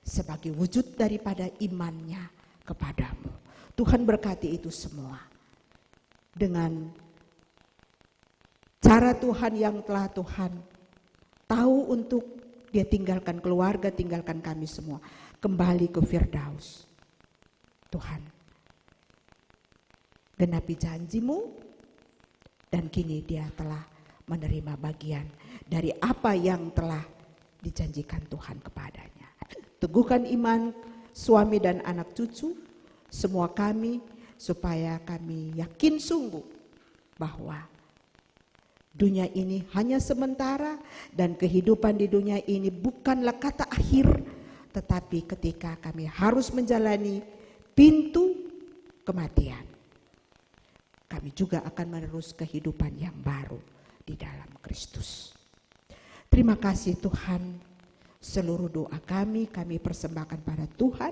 sebagai wujud daripada imannya kepadamu. Tuhan berkati itu semua dengan cara Tuhan yang telah Tuhan tahu untuk dia tinggalkan keluarga, tinggalkan kami semua kembali ke Firdaus. Tuhan, genapi janji-Mu dan kini dia telah menerima bagian dari apa yang telah dijanjikan Tuhan kepadanya. Teguhkan iman suami dan anak cucu, semua kami, supaya kami yakin sungguh bahwa dunia ini hanya sementara dan kehidupan di dunia ini bukanlah kata akhir, tetapi ketika kami harus menjalani pintu kematian, kami juga akan menerus kehidupan yang baru di dalam Kristus. Terima kasih Tuhan, seluruh doa kami persembahkan pada Tuhan,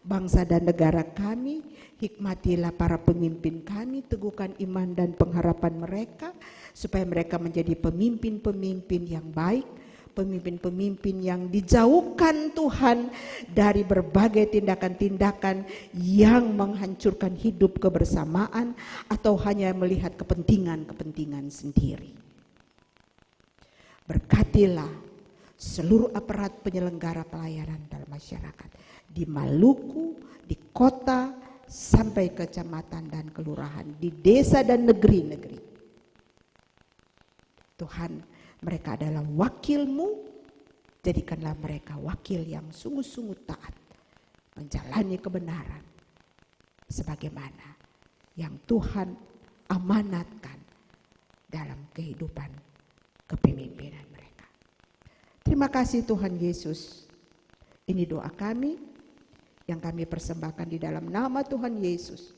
bangsa dan negara kami, hikmatilah para pemimpin kami, teguhkan iman dan pengharapan mereka, supaya mereka menjadi pemimpin-pemimpin yang baik, pemimpin-pemimpin yang dijauhkan Tuhan dari berbagai tindakan-tindakan yang menghancurkan hidup kebersamaan atau hanya melihat kepentingan-kepentingan sendiri. Berkatilah seluruh aparat penyelenggara pelayanan dalam masyarakat di Maluku, di kota sampai kecamatan dan kelurahan, di desa dan negeri-negeri. Tuhan, mereka adalah wakil-Mu, jadikanlah mereka wakil yang sungguh-sungguh taat, menjalani kebenaran sebagaimana yang Tuhan amanatkan dalam kehidupan kepemimpinan mereka. Terima kasih Tuhan Yesus. Ini doa kami yang kami persembahkan di dalam nama Tuhan Yesus,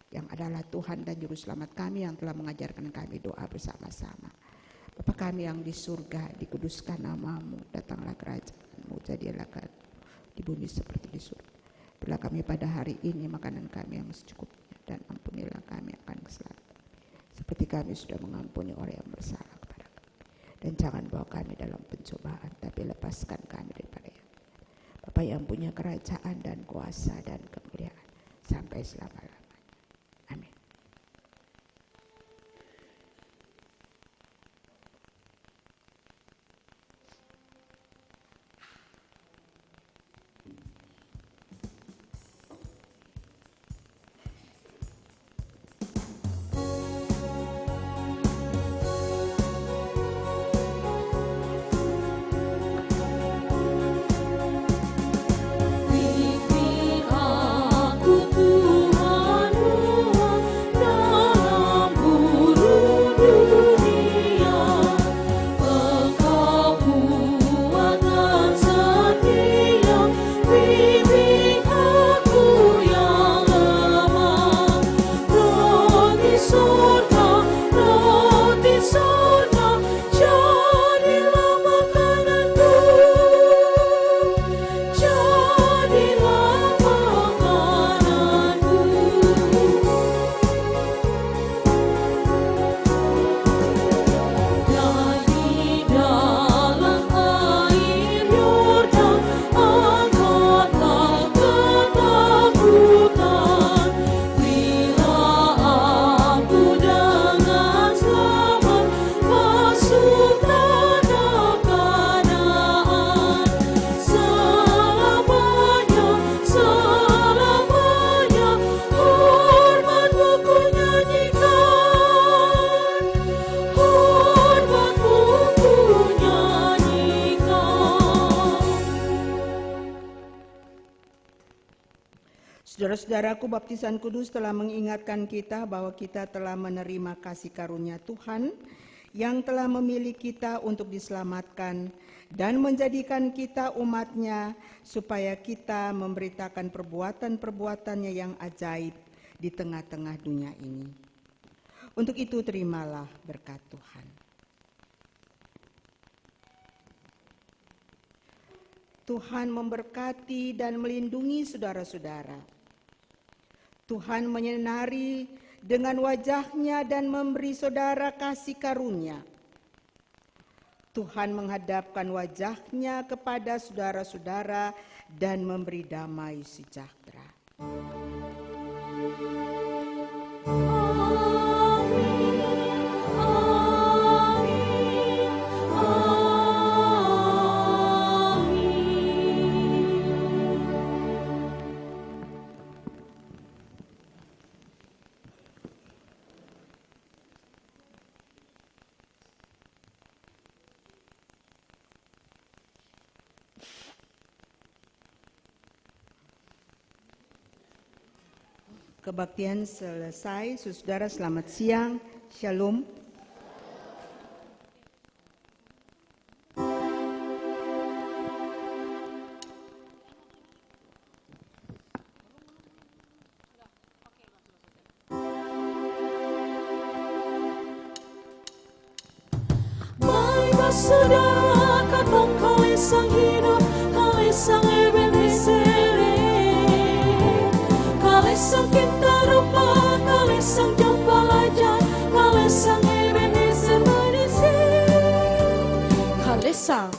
yang adalah Tuhan dan Juru Selamat kami, yang telah mengajarkan kami doa bersama-sama. Bapa kami yang di surga, dikuduskan nama-Mu, datanglah kerajaan-Mu, jadilah di bumi seperti di surga. Berilah kami pada hari ini makanan kami yang secukupnya, dan ampunilah kami akan kesalahan seperti kami sudah mengampuni orang yang bersalah kepada kami. Dan jangan bawa kami dalam pencobaan, tapi lepaskan kami daripada yang Bapa yang punya kerajaan dan kuasa dan kemuliaan sampai selama-lamanya. Amin. Saudara-saudaraku, baptisan kudus telah mengingatkan kita bahwa kita telah menerima kasih karunia Tuhan yang telah memilih kita untuk diselamatkan dan menjadikan kita umat-Nya supaya kita memberitakan perbuatan-perbuatannya yang ajaib di tengah-tengah dunia ini. Untuk itu terimalah berkat Tuhan. Tuhan memberkati dan melindungi saudara-saudara. Tuhan menyinari dengan wajah-Nya dan memberi saudara kasih karunia. Tuhan menghadapkan wajah-Nya kepada saudara-saudara dan memberi damai sejahtera. Kebaktian selesai, saudara selamat siang, shalom. Marilah saudara katong kalesang hidup, kalesang Ebenezer. Kalesang kita rupa, kalesang jumpa lajar, kalesang Ebenezer Manisir. Kalesang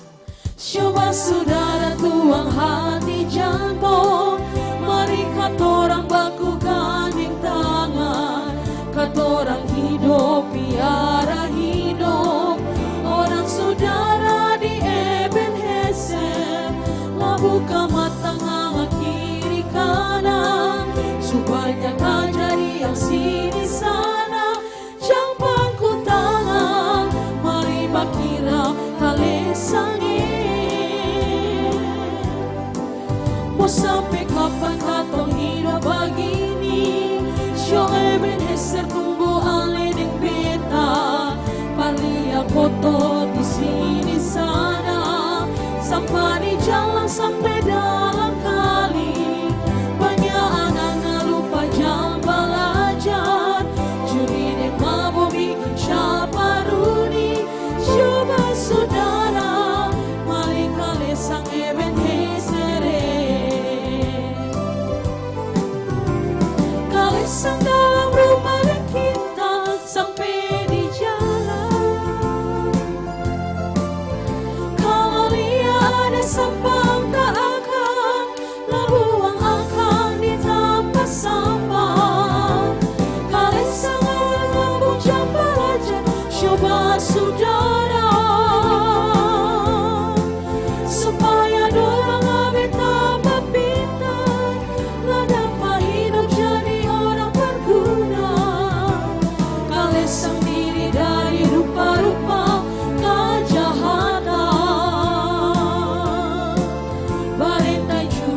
coba saudara tuang hati jantong, mari katorang baku gandeng tangan, katorang hidup biara hidup orang saudara di Ebenezer. Lah buka mata nganga kiri kanan, supaya kau jadi yang sini sana, jangan bangku tangan, mari bakira kalesangin. Mau sampai kapan katong hidup begini? Show Ebenezer tumbuh aledeng beta, palia foto di sini sana, sampai di jalan sampai dalam kali. Banyak anak lupa jam belajar, juri dek mabuk bikin caparuni. Coba saudara, mari kalesang Ebenezer. Kalesang dalam rumah dan kita, sampai